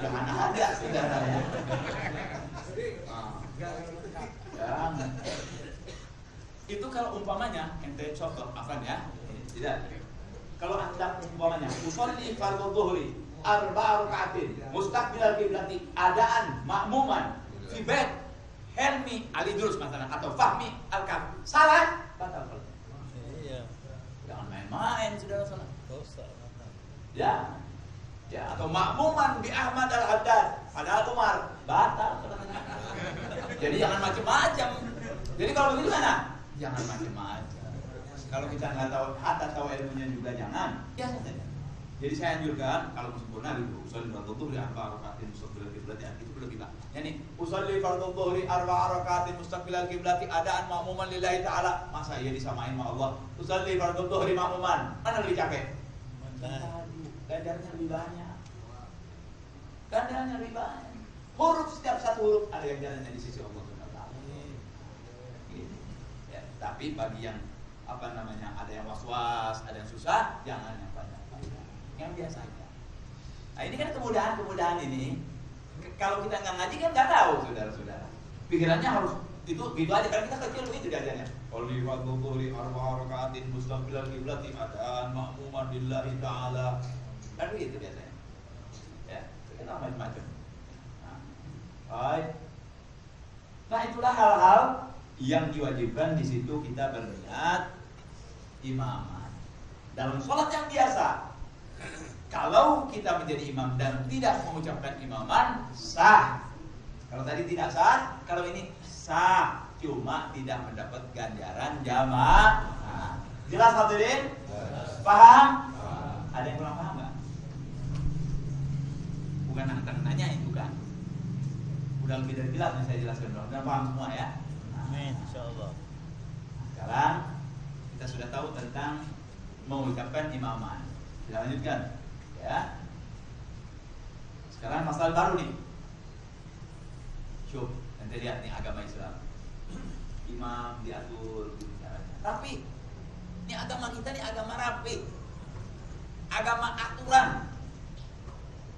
Jangan ada saudara ya. Jangan. Itu kalau umpamanya ente contoh apa ya? Tidak. Kalau anda umpamanya usolli fardhu dhuhri arba'a rakaatin mustaqbilal qiblati adaan makmuman fi bait helmi alidrus masalah atau fahmi al-kaf. Salah, batal. Iya. Jangan main-main saudara-saudara. Dosa. Ya, atau makmuman bi Ahmad al-Haddad padahal Umar batal. Jadi jangan macam-macam. Jadi kalau begitu mana? Jangan macam-macam. Kalau kita nggak tahu ilmunya juga jangan. Biasa saja. Jadi saya anjurkan kalau sempurna gitu, usolli fardhu dhuhri arba'a rakaatin mustaqbilal qiblati itu belum kita. Yani usolli fardhu dhuhri arba'a rakaatin mustaqbilal qiblati adaan makmuman lillahi ta'ala. Masa iya disamain sama Allah? Usolli fardhu dhuhri makmuman. Mana lebih capek? Ganjarnya lebih banyak. Huruf setiap satu huruf ada ganjarannya di sisi Allah Subhanahu. Ya, tapi bagi yang ada yang was-was, ada yang susah, jangan yang panjang-panjang. Yang biasa aja. Nah, ini kan kemudahan ini. Kalau kita nggak ngaji kan nggak tahu, saudara-saudara. Pikirannya harus itu gitu aja karena kita kecil begitu diajarnya. Sholli fardhu dhuhri arba'a rakaatin mustaqbilal qiblati adaan ma'muman lillahi ta'ala. Kan begitu biasanya. Ya, kita macam-macam. Nah, itulah hal-hal yang diwajibkan di situ kita berniat imaman. Dalam sholat yang biasa, kalau kita menjadi imam dan tidak mengucapkan imaman, sah. Kalau tadi tidak sah, kalau ini sah, cuma tidak mendapat ganjaran jamaah. Jelas hadirin? Paham? Ada yang kurang paham nggak? Bukan nanya itu kan? Udah lebih dari jelas nih saya jelaskan, mudah-mudahan paham semua ya. Amin, insyaallah. Sekarang kita sudah tahu tentang mengucapkan imaman. Kita lanjutkan ya. Sekarang masalah baru nih. Coba nanti lihat nih agama Islam. Imam diatur caranya. Rapi. Ini agama kita nih agama rapi. Agama aturan.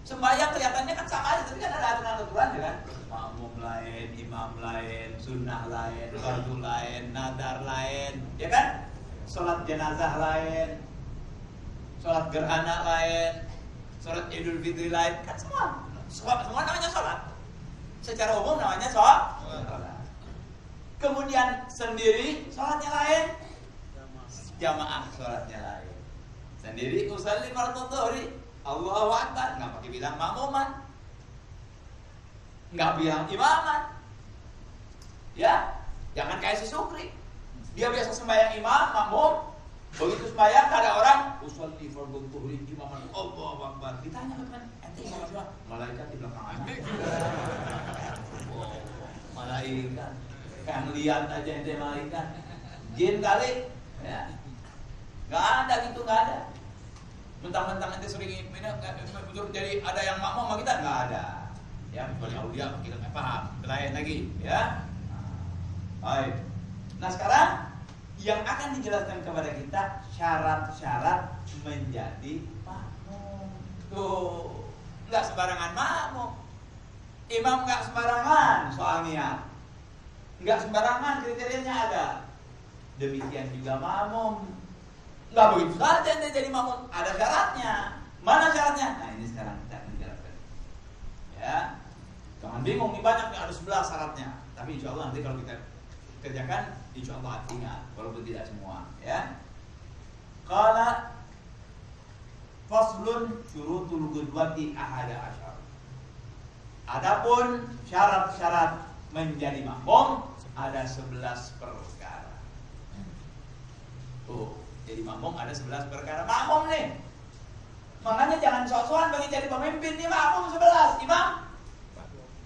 Sembahyang kelihatannya kan sama aja, tapi kan ada aturan-aturan ya kan. Makmum lain, imam lain, sunnah lain, fardu lain, nadar lain, ya kan? Sholat jenazah lain, sholat gerhana lain, sholat idul fitri lain, kan semua namanya sholat. Secara umum namanya sholat. Kemudian sendiri sholatnya lain, jamaah sholatnya lain. Sendiri usalli fardhu dhuhri, Allahu Akbar, nggak pakai bilang makmuman, nggak bilang imaman, ya, jangan kayak si Sukri, dia biasa sembahyang imam, makmum, begitu sembahyang ada orang, usolli fardhu dhuhri imaman, Allahu Akbar, ditanya kan, ente imam siapa? Malaikat di belakang anak, malaikat, kan lihat aja ente malaikat, jin kali, ya, nggak ada gitu, nggak ada. Mentang-mentang nanti sering betul jadi ada yang makmum sama kita nggak ada ya, kecuali aulia kita nggak paham lain lagi ya. Baik, nah sekarang yang akan dijelaskan kepada kita syarat-syarat menjadi makmum. Tuh nggak sembarangan makmum, imam nggak sembarangan soalnya, nggak sembarangan kriterianya ada. Demikian juga makmum. Nggak begitu saja ente jadi makmum, ada syaratnya. Mana syaratnya? Nah ini sekarang kita akan jelaskan. Ya, jangan bingung nih, banyak nih, ada 11 syaratnya. Tapi insya Allah nanti kalau kita kerjakan, insya Allah ingat, walaupun tidak semua. Ya. Qala faslun syurutul qudwati ahada asyar. Adapun syarat-syarat menjadi makmum ada 11 perkara. Tuh. Jadi makmum ada 11 perkara. Makmum nih, makanya jangan sok-sokan bagi jadi pemimpin nih, makmum 11, imam.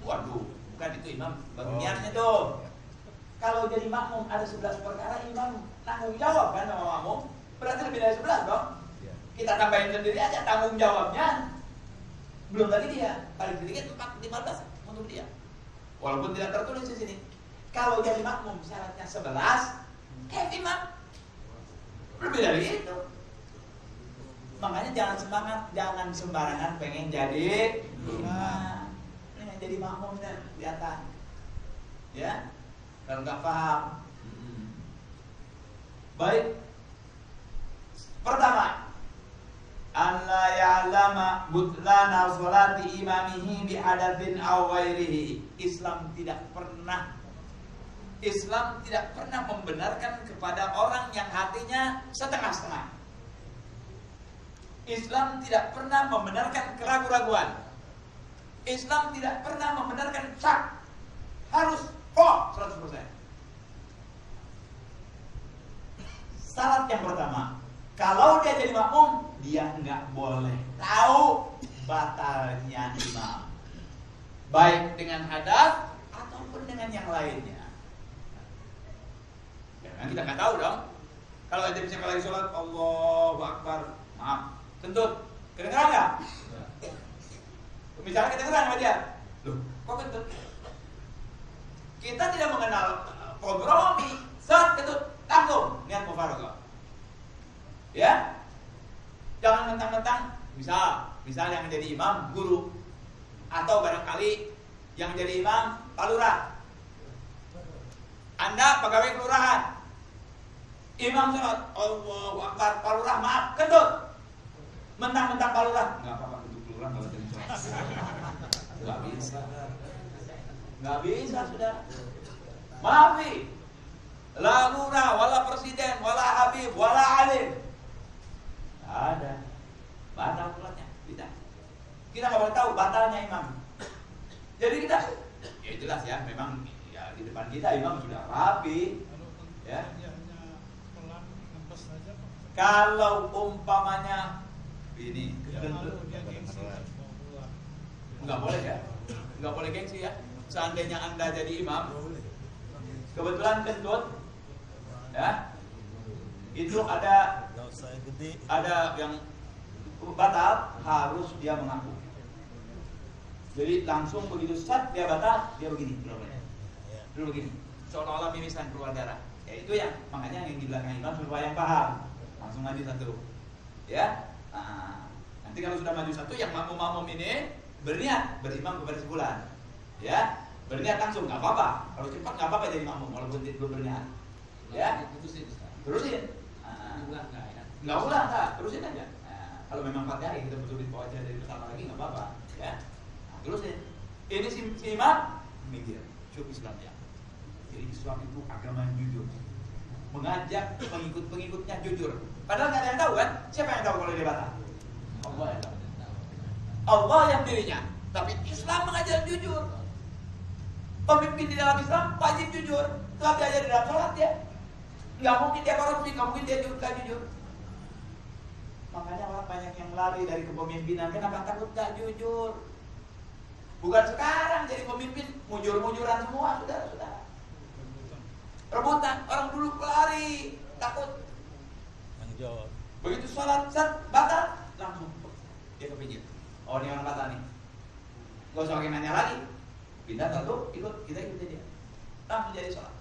Waduh, bukan itu imam, baru niatnya tuh. Kalau jadi makmum ada 11 perkara, imam tanggung jawab kan sama makmum. Berarti lebih dari 11 dong. Kita tambahin sendiri aja tanggung jawabnya. Belum lagi dia, paling sedikit 15 untuk dia. Walaupun tidak tertulis di sini. Kalau jadi makmum syaratnya 11, kayak imam. Lebih dari itu. Makanya jangan sembarangan pengen jadi imam. Ini jadi makmum dan kelihatan. Ya, kalau nggak paham. Baik. Pertama, alla ya'lama butlana sholati imamihi bi hadatsin aw ghairihi. Islam tidak pernah membenarkan kepada orang yang hatinya setengah-setengah. Islam tidak pernah membenarkan keraguan-raguan. Islam tidak pernah membenarkan syak. Harus 100%. Syarat yang pertama, kalau dia jadi makmum, dia nggak boleh tahu batalnya imam, baik dengan hadas ataupun dengan yang lainnya. Nah, kita nggak tahu dong. Kalau ada misalnya lagi sholat, Allahu Akbar, maaf, kentut, kedengeran nggak? Misalnya kedengeran sama dia, loh, kok kentut? Kita tidak mengenal kompromi, saat kentut, langsung niat mufaroqah. Ya, jangan mentang-mentang, misal yang jadi imam guru, atau barangkali yang jadi imam Pak Lurah. Anda pegawai kelurahan. Imam sholat, Allahu Akbar, Pak Lurah, maaf, kentut. Mentang-mentang Pak Lurah, nggak apa-apa kentut kelurahan kalau jadi sholat. Nggak bisa, sudah. Maafi, la lurah, wala presiden, wala habib, wala alim. Nggak ada. Batal sholatnya, tidak. Kita nggak boleh tahu batalnya imam. Jadi kita, ya jelas ya, memang ya di depan kita imam sudah rapi, ya. Kalau umpamanya ini nggak boleh ya, nggak boleh gengsi ya. seandainya Anda jadi imam, kebetulan kentut, ya, itu ada Dosa yang gede. yang batal, harus dia mengaku. Jadi langsung begitu saat dia batal, dia begini, dulu begini, seolah-olah mimisan keluar darah. Ya itu yang makanya yang di belakang imam supaya yang paham, langsung maju satu, ya. Nah, nanti kalau sudah maju satu, yang makmum ini berniat berimam kepada sebulan, ya, berniat langsung, nggak apa-apa. Kalau cepat nggak apa-apa jadi makmum, walaupun belum berniat, ya. Terusin. Nggak ulang, terusin aja. Nah, kalau memang 4 hari kita betul bawa aja dari pertama lagi nggak apa-apa, ya. Nah, terusin. Ini si imam mikir, syukur Islamnya. Jadi Islam itu agama yang jujur, mengajak pengikut-pengikutnya jujur. Padahal nggak ada yang tahu kan? Siapa yang tahu kalau dia batal? Allah yang tahu. Allah yang dirinya. Tapi Islam mengajar jujur. Pemimpin di dalam Islam wajib jujur. Telah diajar di dalam sholat ya. Nggak mungkin dia korupsi, nggak mungkin dia juga jujur. Makanya orang banyak yang lari dari kepemimpinan. Kenapa takut nggak jujur? Bukan sekarang jadi pemimpin mujur-mujuran semua, saudara-saudara. Rebutan, orang dulu lari, takut. Yang jawab. Begitu sholat, batal, langsung dia kepinggir. Oh ini orang batal nih. Gak usah pakai nanya lagi. Pindah satu, kita ikutin dia. Langsung jadi sholat.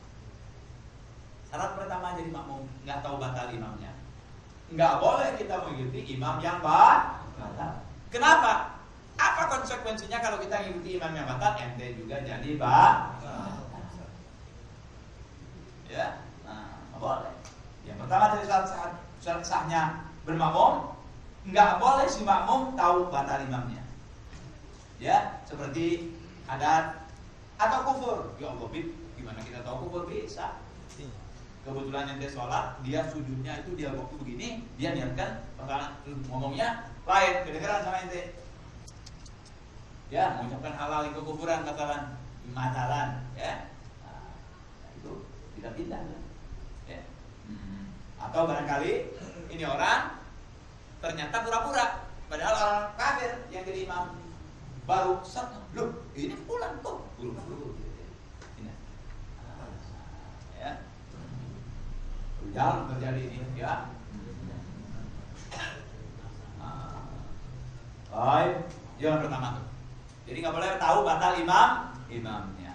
Syarat pertama jadi makmum, nggak tahu batal imamnya. Nggak boleh kita mengikuti imam yang batal. Kenapa? Apa konsekuensinya kalau kita mengikuti imam yang batal? Ente juga jadi batal. Ya, nah, nggak boleh. Yang pertama dari syarat sahnya bermakmum, nggak boleh si makmum tahu batal imamnya. Ya, seperti adat atau kufur. Ya Allah, gimana kita tahu kufur? Bisa. Kebetulan ente sholat, dia sujudnya itu dia waktu begini, dia niatkan, ngomongnya lain, kedengeran sama ente. Ya, mengucapkan halal itu kufuran, katakan matalan, ya. Nah, itu tidak pindah, ya. Atau barangkali ini orang ternyata pura-pura, padahal orang kafir yang jadi imam baru set, loh ini pulang tuh, buru-buru, ini, ya. Jangan terjadi ini, ya. Baik, yang pertama tuh. Jadi nggak boleh tahu batal imamnya.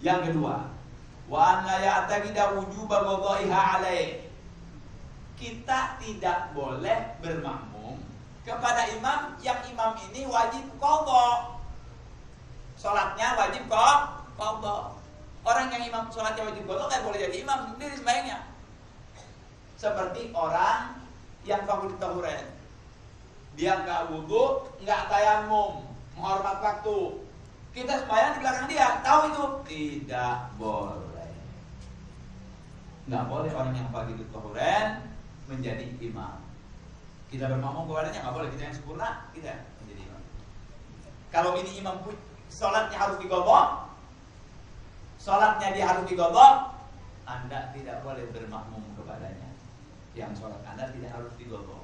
Yang kedua, wa an la ya'taqida wujuba qada'iha alaih. Kita tidak boleh bermakmum kepada imam yang imam ini wajib qadha. Salatnya wajib qadha. Orang yang imam salatnya wajib qadha nggak boleh jadi imam sendiri sembahyangnya. Seperti orang yang fakul tahuren. Dia nggak wudu, nggak tayamum, menghormat waktu. Kita sembahyang di belakang dia, tahu itu? Tidak boleh. Nggak boleh orang yang fakul tahuren menjadi imam. Kita bermakmum kepadanya nggak boleh. Kita yang sempurna, kita menjadi imam. Kalau ini imam salatnya harus diqadha, salatnya dia harus diqadha, Anda tidak boleh bermakmum kepadanya. Yang salat Anda tidak harus diqadha.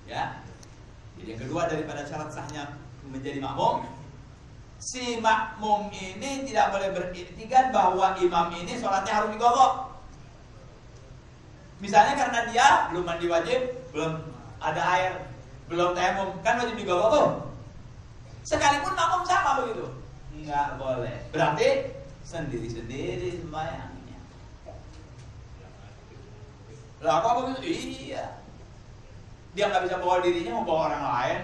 Ya. Jadi yang kedua daripada syarat sahnya menjadi makmum, si makmum ini tidak boleh beriktikad bahwa imam ini salatnya harus diqadha. Misalnya karena dia belum mandi wajib, belum ada air, belum tayamum, kan wajib diqadha tuh. Sekalipun makmum sama begitu. Enggak boleh. Berarti sendiri-sendiri sembahyangnya. Lah apa begitu? Iya. Dia nggak bisa bawa dirinya, mau bawa orang lain,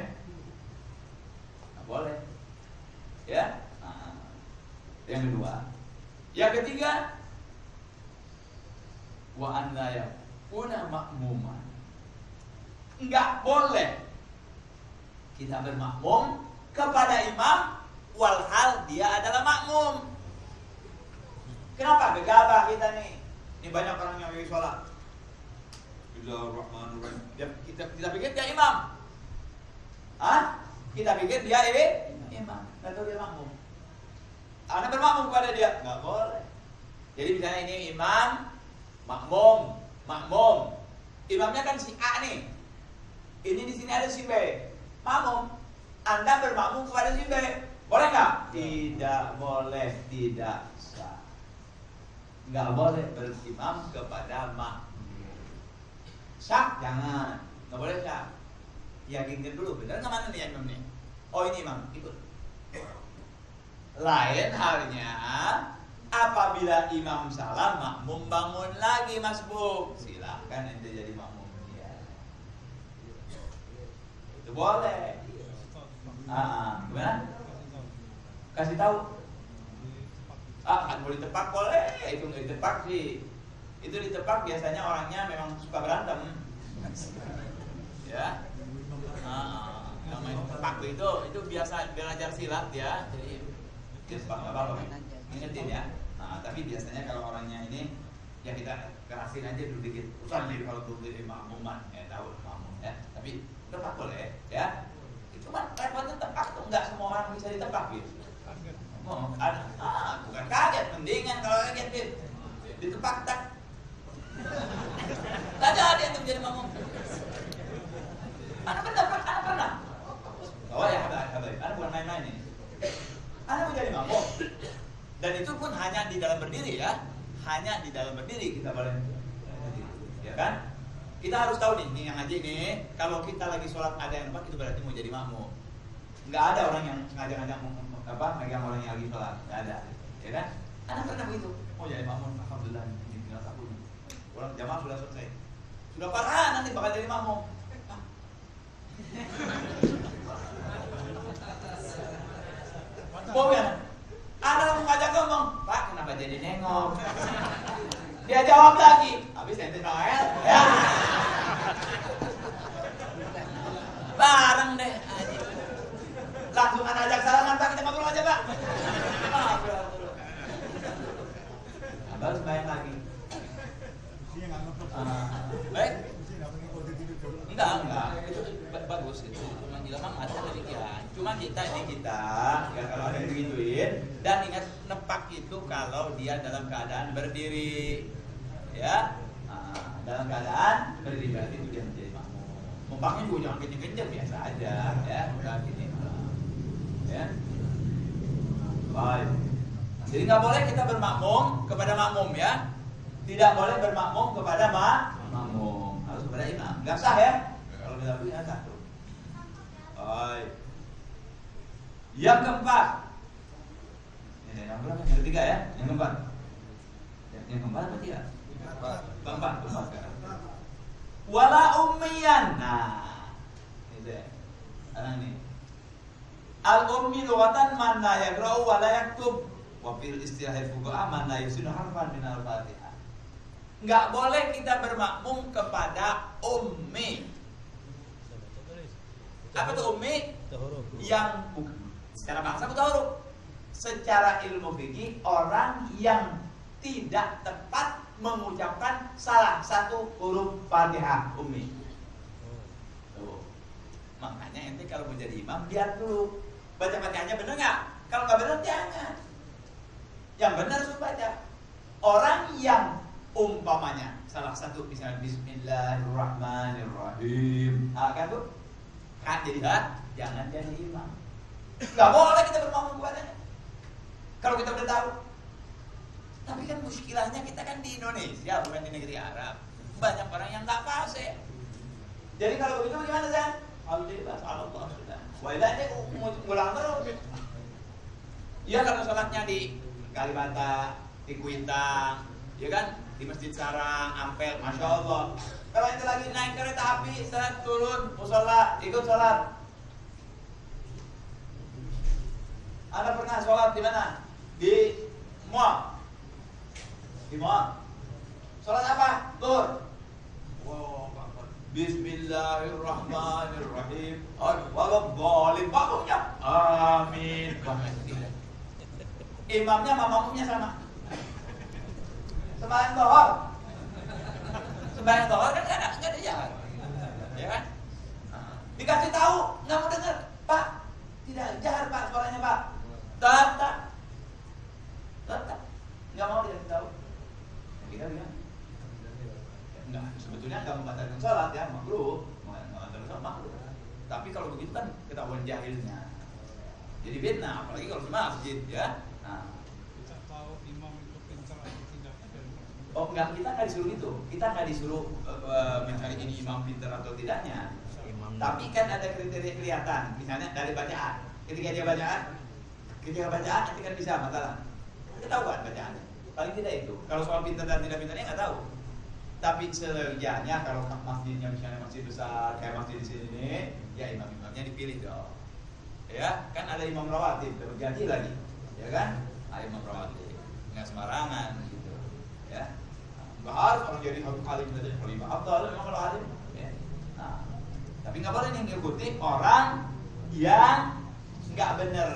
nggak boleh. Ya. Nah, yang kedua. Yang ketiga, wa an la yakuna makmuman. Nggak boleh kita bermakmum kepada imam walhal dia adalah makmum. Kenapa gegabah kita nih? Ini banyak orang yang lagi sholat. Bismillahirrahmanirrahim. Kita pikir dia imam. Kita pikir dia imam. Nggak tahu dia makmum. Anda bermakmum kepada dia, nggak boleh. Jadi misalnya ini imam, makmum. Imamnya kan si A nih. Ini di sini ada si B. Makmum. Anda bermakmum kepada si B. Boleh nggak? Tidak boleh, tidak sah. Nggak boleh berimam kepada makmum. Sah jangan, nggak boleh sah. Yakinkan dulu, benar nggak mana nih imam nih? Oh ini imam, ikut. Lain halnya apabila imam salah, makmum bangun lagi masbuk, silahkan ente jadi makmum dia. Itu boleh. Gimana? Kasih tahu. Boleh ditepak boleh. Itu nggak ditepak sih. Itu ditepak biasanya orangnya memang suka berantem. Ya. Yang main tepak itu biasa belajar silat ya. Jadi ditepak nggak apa-apa. Ingetin ya. Tapi biasanya kalau orangnya ini ya kita kerasin aja dulu dikit. Usah nih kalau dulu jadi makmuman, ya tahu makmum ya. Tapi tepak boleh ya. Cuma repotnya tepak tuh nggak semua orang bisa ditepak gitu. Bukan kaget, mendingan kalau kaget gitu. Ditepak tak. Tak ada yang menjadi makmum. Anak pernah. Oh ya, anak bukan main-main ini. Anak menjadi makmum. Dan itu pun hanya di dalam berdiri ya. Hanya di dalam berdiri kita boleh. Ya kan? Kita harus tahu nih yang ngaji nih, kalau kita lagi sholat ada yang nampak itu berarti mau jadi makmum. Nggak ada orang yang ngajak-ngajak megang orang yang lagi sholat, nggak ada, ya kan? Anak pernah begitu, mau jadi makmum, alhamdulillah ini tinggal satu. Orang jamaah sudah selesai, sudah parah nanti bakal jadi makmum. Mau ya? Ada yang ngajak ngomong, Pak kenapa jadi nengok? Dia jawab lagi, habis nanti Noel, ya. Bareng deh, langsung ajak salaman Pak, kita ngobrol aja Pak. Harus bayang lagi. Baik. Enggak, itu bagus itu. Cuma memang ada demikian. Cuma kita ya kalau ada yang digituin dan ingat nepak itu kalau dia dalam keadaan berdiri. Ya, dalam keadaan berdiri berarti itu dia menjadi makmum. Umpamanya juga jangan kenceng-kenceng, biasa aja, ya, udah gini, ya. Baik. Jadi nggak boleh kita bermakmum kepada makmum ya, tidak boleh bermakmum kepada makmum, harus kepada imam. Nggak sah ya, kalau kita punya satu. Baik. Yang keempat, ini yang berapa? Yang ketiga ya, yang keempat. Yang keempat apa tidak? Keempat. Wala ummiyan. Nah, itu ya. Ini. Al ummi lughatan man la yaqra'u wa la yaktub. Wa fil istilah fuqaha man la yusinu harfan min al-Fatihah. Enggak boleh kita bermakmum kepada ummi. Apa tuh ummi? Yang secara bahasa buta huruf. Secara ilmu fikih orang yang tidak tepat mengucapkan salah satu huruf Fatihah ummi. Tuh. Makanya ente kalau mau jadi imam lihat dulu baca Fatihahnya benar nggak? Kalau nggak benar jangan. Yang benar suruh baca. Orang yang umpamanya salah satu misalnya Bismillahirrahmanirrahim, kan tuh kan jadi jangan jadi imam. Nggak boleh kita bermakmum kepadanya. Kalau kita udah tahu. Tapi kan muskilahnya kita kan di Indonesia, bukan di negeri Arab. Banyak orang yang nggak fasih. Jadi kalau begitu bagaimana Zan? Alhamdulillah, Allah sudah. Wailah dia ngulang terus. Ya kalau sholatnya di Kalibata, di Kuitang, ya kan? Di Masjid Sarang, Ampel, Masya Allah. Kalau itu lagi naik kereta api, saat turun, musola, ikut sholat. Anda pernah sholat di mana? Di mall. Di mall. Sholat apa? Zuhur. Wow, Bismillahirrahmanirrahim. Walaupun makmumnya. Amin. Imamnya sama makmumnya sama. Sembahyang zuhur. Sembahyang zuhur kan nggak ada jalan, ya kan? Dikasih tahu nggak mau dengar, Pak. Tidak jahar Pak suaranya Pak. Tetap nggak mau dikasih tahu. Kita bilang, enggak, sebetulnya nggak membatalkan sholat ya, makruh, membatalkan sholat makruh. Tapi kalau begitu kan ketahuan jahilnya. Jadi fitnah, apalagi kalau masjid ya. Nah. Kita tahu imam itu pintar atau tidak dari Oh enggak, kita nggak disuruh itu. Kita nggak disuruh mencari ini imam pintar atau tidaknya. Imam. Tapi kan ada kriteria kelihatan. Misalnya dari bacaan. Ketika dia bacaan nanti kan bisa masalah. Ketahuan bacaannya. Paling tidak itu. Kalau soal pintar dan tidak pintarnya nggak tahu. Tapi sejatinya kalau masjidnya misalnya masjid besar kayak masjid di sini, ya imam-imamnya dipilih dong. Ya, kan ada imam rawatib terjadi lagi, ya kan? Ada imam rawatib, nggak sembarangan gitu, ya. Nggak harus orang jadi alim saja, kalau imam abdal memang kalau alim, ya. Nah, tapi nggak boleh nih ngikuti orang yang nggak benar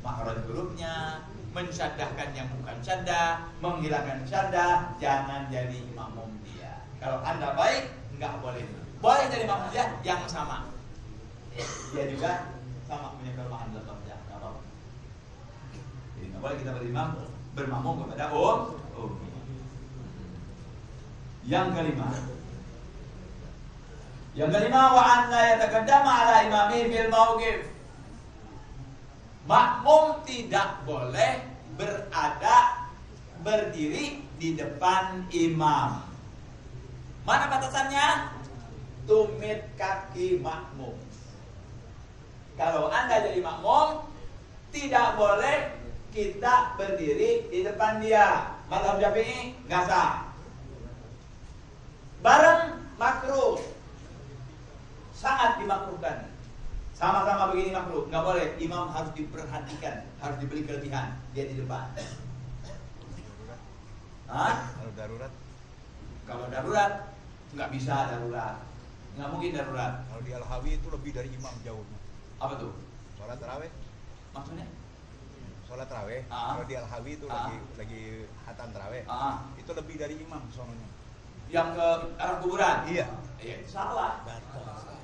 makhraj hurufnya, mensyadahkan yang bukan syaddah, menghilangkan syaddah, jangan jadi makmum dia. Kalau Anda baik, nggak boleh. Boleh jadi makmum dia yang sama. Dia juga sama punya kelemahan dalam baca, nggak apa-apa. Jadi nggak boleh kita bermakmum kepada ummi. Yang kelima wa an la yataqaddama ala imami fil mauqif. Makmum tidak boleh berdiri di depan imam. Mana batasannya? Tumit kaki makmum. Kalau Anda jadi makmum, tidak boleh kita berdiri di depan dia. Mazhab Syafi'i nggak sah. Bareng makruh, sangat dimakruhkan. Sama-sama begini makruh, nggak boleh. Imam harus diperhatikan, harus diberi kelebihan. Dia di depan. Kalau darurat? Kalau darurat, nggak bisa darurat. Nggak mungkin darurat. Kalau di Al-Hawi itu lebih dari imam jauhnya. Apa tuh? Sholat taraweh? Maksudnya? Sholat taraweh. Kalau di Al-Hawi itu lagi hatam taraweh. Itu lebih dari imam soalnya. Yang ke arah kuburan? Iya. Iya, itu salah.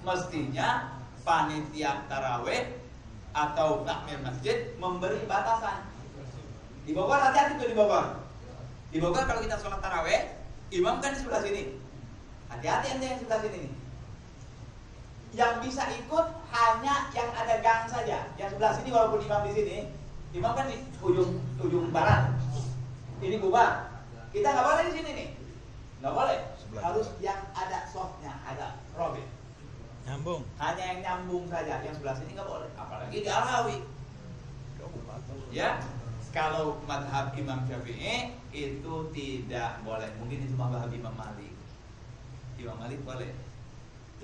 Mestinya panitia taraweh atau takmir masjid memberi batasan. Di Bogor hati-hati tuh di Bogor. Di Bogor kalau kita sholat taraweh, imam kan di sebelah sini. Hati-hati anda yang sebelah sini nih. Yang bisa ikut hanya yang ada gang saja. Yang sebelah sini walaupun imam di sini, imam kan di ujung barat. Ini kubah. Kita nggak boleh di sini nih. Nggak boleh. Harus yang ada softnya, ada robin. Nyambung. Hanya yang nyambung saja. Yang sebelah sini nggak boleh. Apalagi di Al-Hawi. Ya. Kalau madhab Imam Syafi'i itu tidak boleh. Mungkin itu madhab Imam Malik. Imam Malik boleh.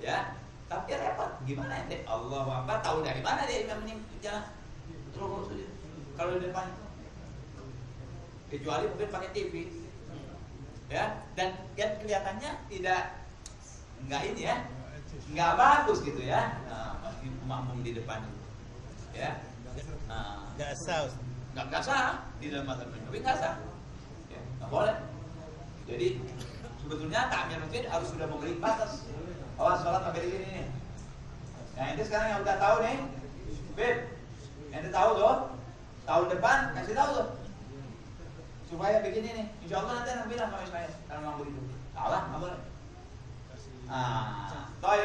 Ya. Tapi repot. Gimana ente? Allah Akbar. Tahu dari mana dia imam ini jalan? Terus saja. Kalau di depan. Kecuali mungkin pakai TV. Ya. Dan kelihatannya enggak ini ya. Enggak bagus gitu ya. Makmum di depan. Ya. Nggak sah. Nggak sah di dalam mazhab Syafi'i, nggak sah, ya, nggak boleh. Jadi sebetulnya takmir masjid harus sudah memberi batas. Awas sholat sampai di sini nih. Nah ini sekarang yang udah tahu nih, Beb, ente tahu tuh, tahun depan kasih tahu tuh, supaya begini nih. Insya Allah nanti anak bilang sama Ismail kalau memang begitu. Salah, nggak boleh. Toy,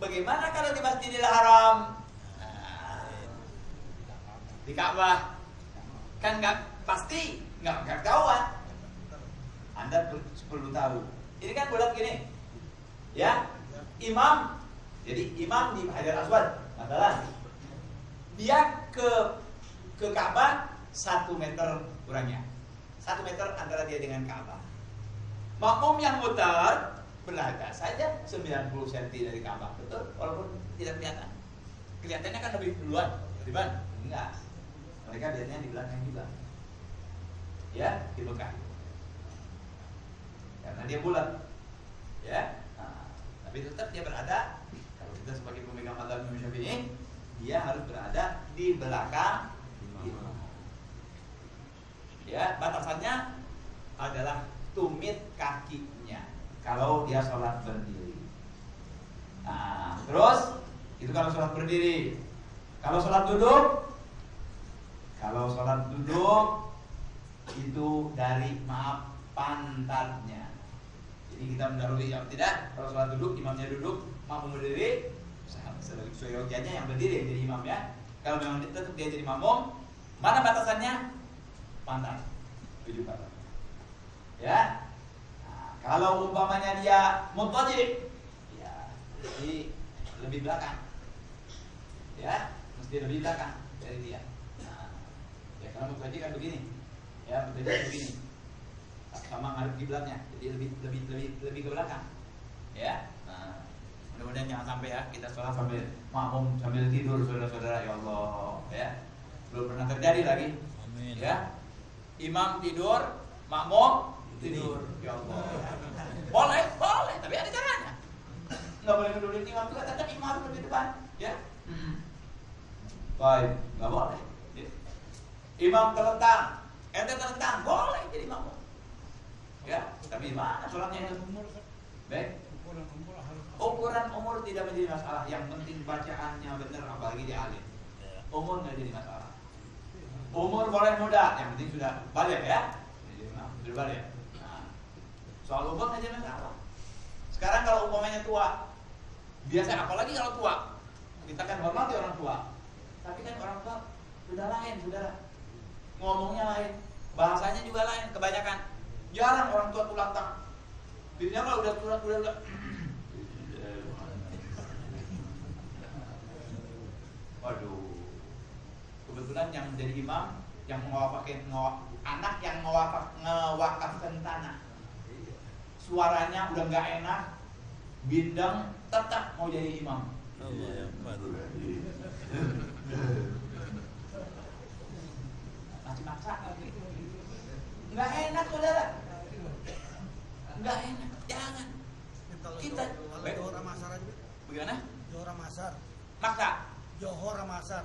bagaimana kalau di Masjidil Haram? Di Ka'bah? Kan nggak pasti, nggak ketahuan. Anda perlu tahu. Ini kan bulat gini, ya. Imam, jadi imam di Hajar Aswad, masalah. Dia ke Ka'bah 1 meter kurangnya, 1 meter antara dia dengan Ka'bah. Makmum yang mutar berada saja 90 cm dari Ka'bah, betul? Walaupun tidak kelihatan. Kelihatannya kan lebih duluan, dibanding enggak. Mereka biasanya di belakang juga, ya, di Mekah, karena dia bulat, ya. Nah, tapi tetap dia berada. Kalau kita sebagai pemegang mazhab Imam Syafi'i, dia harus berada di belakang imam. Ya, batasannya adalah tumit kakinya. Kalau dia sholat berdiri. Nah, terus itu kalau sholat berdiri. Kalau sholat duduk. Kalau sholat duduk itu dari pantatnya. Jadi kita mendahului yang tidak. Kalau sholat duduk, imamnya duduk, makmum berdiri. Seyogianya yang berdiri jadi imam ya. Kalau memang tetap dia jadi makmum, mana batasannya? Pantat, 7 pantat. Ya. Nah, kalau umpamanya dia muttajib, ya mesti lebih belakang. Ya, mesti lebih belakang dari dia. Nah, ya kalau muttajib kan begini. Ya, muttajib begini. Sama ngadep kiblatnya, jadi lebih ke belakang. Ya. Nah, mudah-mudahan jangan sampai ya kita sholat sambil makmum sambil tidur, saudara-saudara, ya Allah, ya. Belum pernah terjadi lagi. Amin. Ya. Imam tidur, makmum tidur. Ya Allah. Boleh, tapi ada caranya. Enggak boleh ngedudukin imam juga, tetap imam harus di depan, ya. Baik, enggak boleh. Ya. Imam terlentang, ente terlentang, boleh jadi makmum. Ya, tapi mana sholatnya itu? Baik. Ukuran umur tidak menjadi masalah. Yang penting bacaannya benar, apalagi dia alim. Umur nggak jadi masalah. Umur boleh muda, yang penting sudah balik ya. Sudah balik. Nah, soal umur nggak jadi masalah. Sekarang kalau umpamanya tua, biasa apalagi kalau tua, kita kan hormati orang tua. Tapi kan orang tua sudah lain, saudara. Ngomongnya lain, bahasanya juga lain, kebanyakan. Jarang orang tua lantang. Biasanya kalau udah. Waduh. Kebetulan yang menjadi imam yang anak yang ngewakafkan tanah. Suaranya udah nggak enak, bindeng, tetap mau jadi imam. Masih maksa lagi. Nggak enak, saudara. Nggak enak, jangan. Kita Johor Masar aja. bagaimana? Johor Masar. Maksa. Johor Masar.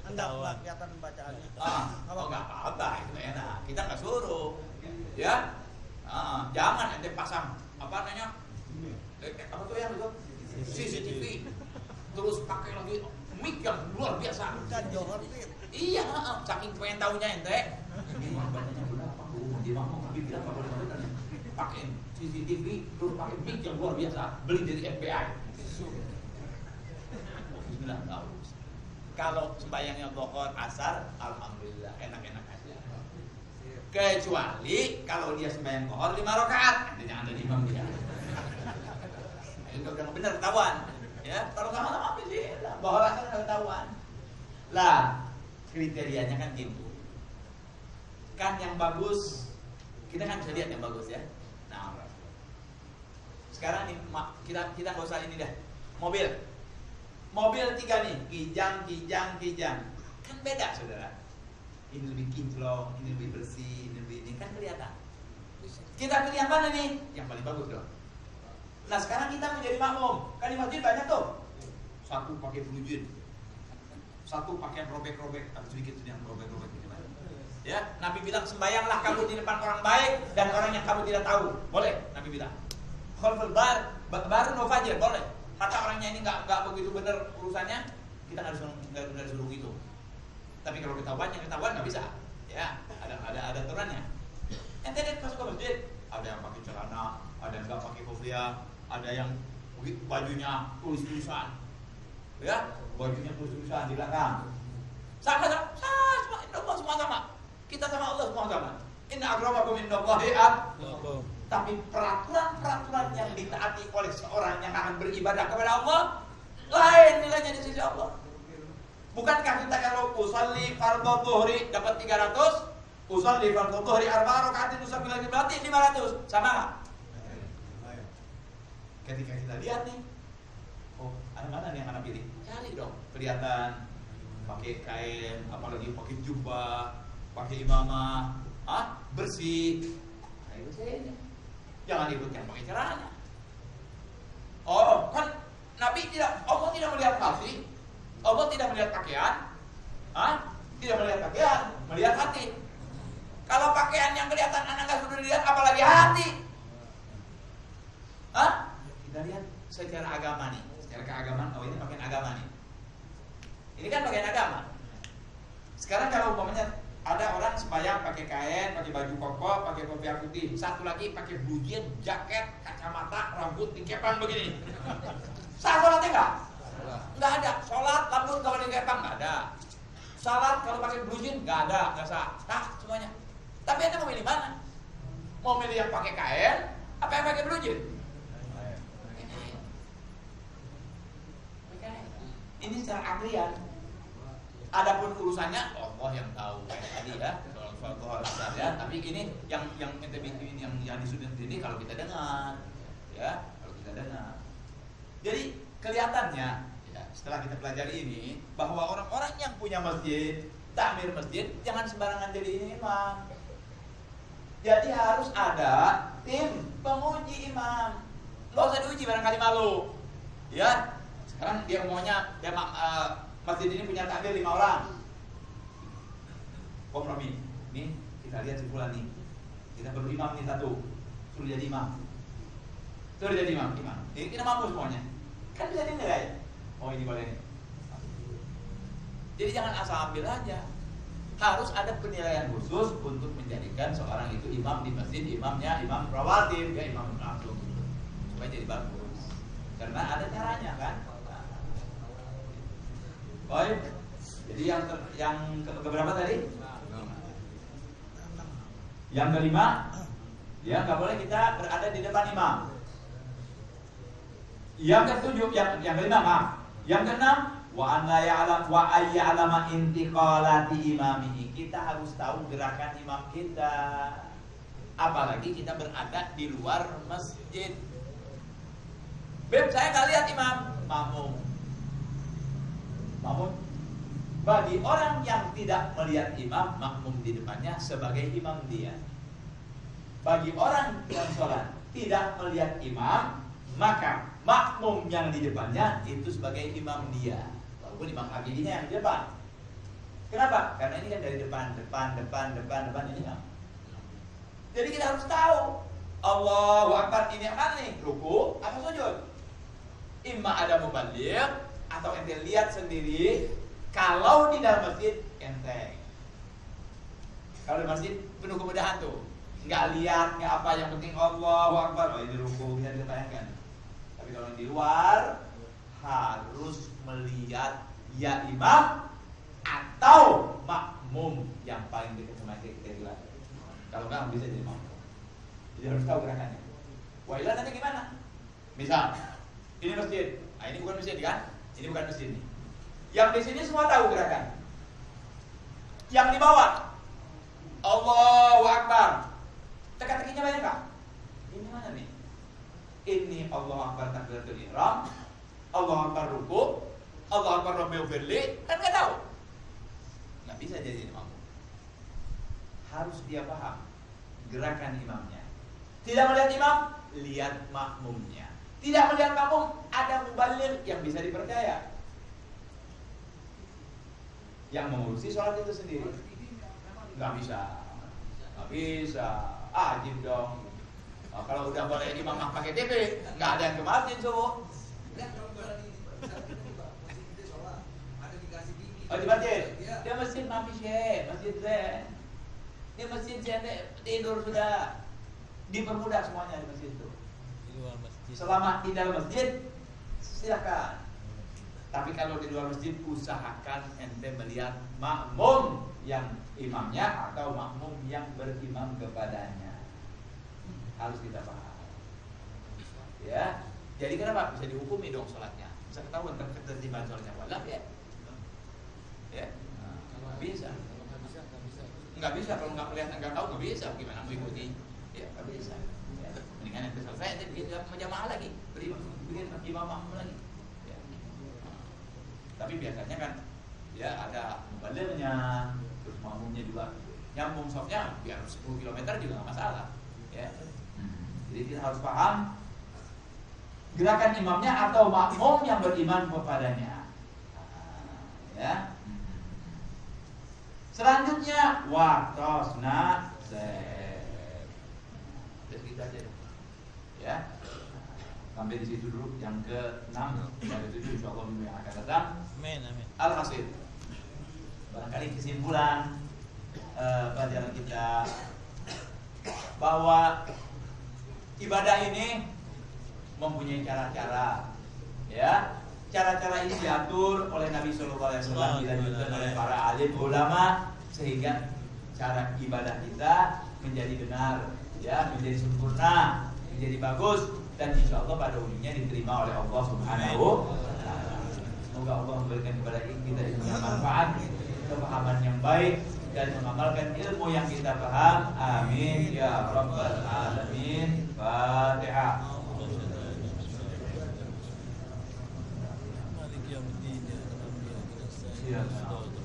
Enggak kelihatan bacaannya. Oh nggak apa-apa, itu enak. Kita nggak suruh, ya. Jangan ente pasang apa namanya? Apa tuh yang itu? CCTV. Terus pakai lagi mic yang luar biasa. Bukan Johor Fit. Iya, saking pengen tahunya ente. Ini bacanya berapa? Dia mau tapi bilang nggak boleh benar. Pakai CCTV, terus pakai mic yang luar biasa. Beli dari FBI. Bismillah, tahu. Kalau sembahyangnya Dhuhr, Asar, alhamdulillah enak-enak aja. Kecuali kalau dia sembahyang Dhuhr 5 rakaat, jangan ada imam dia. Itu udah benar ketahuan. Ya, kalau sama-sama bismillah, Dhuhr Asar udah ketahuan. Lah, kriterianya kan gitu. Kan yang bagus, kita kan bisa lihat yang bagus ya. Nah, sekarang nih, kita nggak usah ini dah. Mobil 3 nih, kijang. Kan beda, saudara. Ini lebih kinclong, ini lebih bersih, ini kan kelihatan. Kita pilih yang mana nih? Yang paling bagus dong. Nah, sekarang kita menjadi makmum. Kan di masjid banyak tuh. Satu pakai blue jean, satu pakai robek-robek, tapi sedikit yang robek-robek gimana? Ya, Nabi bilang sembayanglah kamu di depan orang baik dan orang yang kamu tidak tahu. Boleh, Nabi bilang. Khalful baru no fajr, boleh. Kata orangnya ini nggak begitu benar urusannya, kita nggak disuruh gitu. Tapi kalau ketahuan nggak bisa. Ya, ada aturannya. Ente lihat masuk ke masjid, ada yang pakai celana, ada yang nggak pakai kopiah, ada yang bajunya tulis-tulisan, ya, bajunya tulis-tulisan di belakang. Sama, semua sama. Kita sama Allah semua sama. Inna akramakum indallahi atqakum. Tapi peraturan-peraturan yang ditaati oleh seorang yang akan beribadah kepada Allah lain nilainya di sisi Allah. Bukankah kita kalau usolli fardhu dhuhri dapat 300, usolli fardhu dhuhri 4 rakaatin usolli berarti 500, sama nggak? Ketika kita lihat nih, oh ada mana nih yang anak pilih? Cari dong, kelihatan pakai kain, apalagi pakai jubah, pakai imamah, bersih. Nah, itu saja. Jangan ikutkan pakai caranya. Oh, kan Allah tidak melihat hati, Allah tidak melihat pakaian, tidak melihat pakaian, melihat hati. Kalau pakaian yang kelihatan anak nggak sudah dilihat, apalagi hati. Kita lihat secara agama nih, secara keagamaan. Oh ini pakaian agama nih. Ini kan pakaian agama. Sekarang kalau umpamanya ada orang sembahyang pakai kain, pakai baju koko, pakai kopiah putih. Satu lagi pakai blue jean, jaket, kacamata, rambut tingkepan begini. Sah sholatnya enggak? Nggak ada. Sholat rambut kalau dikepang nggak ada. Salat kalau pakai blue jean nggak ada, nggak sah. Nah semuanya. Tapi anda mau milih mana? Mau milih yang pakai kain, apa yang pakai blue jean? Ini secara aklian. Adapun urusannya Allah yang tahu kayak tadi ya, soal besar ya. Tapi ini yang disudut ini kalau kita dengar, ya kalau kita dengar. Jadi kelihatannya ya, setelah kita pelajari ini bahwa orang-orang yang punya masjid, takmir masjid, jangan sembarangan jadi imam. Jadi harus ada tim penguji imam. Lo usah diuji barangkali malu, ya. Sekarang dia umumnya masjid ini punya takmir 5 orang. Kompromi. Nih kita lihat simpulan nih. Kita perlu imam nih 1. Suruh jadi imam. Suruh jadi imam. Ini kita mampu semuanya. Kan bisa dinilai. Oh ini boleh nih. Jadi jangan asal ambil aja. Harus ada penilaian khusus untuk menjadikan seorang itu imam di masjid, imamnya imam rawatib, ya imam langsung supaya jadi bagus. Karena ada caranya kan. Baik. Jadi yang keberapa tadi? Yang kelima, ya nggak boleh kita berada di depan imam. Yang ketujuh, yang kelima, maaf. Yang keenam, wa an la ya'lam wa ayya'lama intiqalati imamihi. Kita harus tahu gerakan imam kita. Apalagi kita berada di luar masjid. Beb, saya nggak lihat imam. Makmum. Bagi orang yang tidak melihat imam, makmum di depannya sebagai imam dia. Bagi orang yang sholat tidak melihat imam, maka makmum yang di depannya itu sebagai imam dia. Walaupun imam hakikatnya yang di depan. Kenapa? Karena ini kan dari depan ini kan. Jadi kita harus tahu Allahu Akbar ini apa nih? Ruku atau sujud? Imma ada muballigh atau ente lihat sendiri. Kalau di dalam masjid enteng. Kalau di masjid penuh kemudahan tuh. Nggak lihat, nggak apa, yang penting Allahu Akbar. Oh ini ruku, bisa dibayangkan. Tapi kalau di luar harus melihat ya imam atau makmum yang paling dekat sama kita. Kalau nggak bisa jadi makmum. Jadi harus tahu gerakannya. Wah ilah nanti gimana? Misal ini masjid, nah ini bukan masjid kan? Ini bukan masjid nih. Yang di sini semua tahu gerakan. Yang di bawah Allahu Akbar. Teka-tekinya banyak nggak? Ini mana nih? Ini Allahu Akbar takbiratul ihram, Allahu Akbar ruku, Allahu Akbar rabbil firli, kan nggak tahu. Nggak bisa jadi imam. Harus dia paham gerakan imamnya. Tidak melihat imam, lihat makmumnya. Tidak melihat makmum, ada muballigh yang bisa dipercaya. Yang mengurusi sholat itu sendiri. Nggak bisa. Ajib dong. Nah, kalau udah boleh imam pakai TV, nggak ada yang ke masjid subuh. Oh di masjid? Dia masjid mami syekh, masjid zen. Dia masjid zen tidur sudah. Dipermudah semuanya di masjid itu. Selama di dalam masjid, silakan. Tapi kalau di luar masjid, usahakan ente melihat makmum yang imamnya atau makmum yang berimam kepadanya. Harus kita paham. Ya, jadi kenapa bisa dihukumi dong sholatnya? Bisa ketahuan ketertiban sholatnya walaf ya? Ya, nggak bisa. Nggak bisa kalau nggak melihat, nggak tahu nggak bisa. Gimana mau ikuti? Ya nggak bisa. Ya. Mendingan ente selesai, ente bikin jamaah lagi, bikin imam makmum lagi. Tapi biasanya kan ya ada mubalighnya, terus makmumnya juga nyambung softnya biar 10 km juga nggak masalah ya. Jadi kita harus paham gerakan imamnya atau makmum yang beriman kepadanya ya. Selanjutnya watosna kita aja ya. Sampai di situ dulu. Yang ke-6 yang ke-7 insyaallah minggu yang akan datang. Amin. Al-hasil. Barangkali kesimpulan pelajaran kita bahwa ibadah ini mempunyai cara-cara ya. cara-cara ini diatur oleh Nabi SAW, dilanjutkan oleh para alim ulama, sehingga cara ibadah kita menjadi benar, ya, menjadi sempurna, menjadi bagus, dan insya Allah pada ujungnya diterima oleh Allah Subhanahu wa Ta'ala. Semoga Allah memberikan kepada kita ilmu yang manfaat, kepahaman yang baik, dan mengamalkan ilmu yang kita paham. Amin ya rabbal alamin. Fatihah. Malik Yaumiddin, ya Rabbi, ya Rasul. Siap.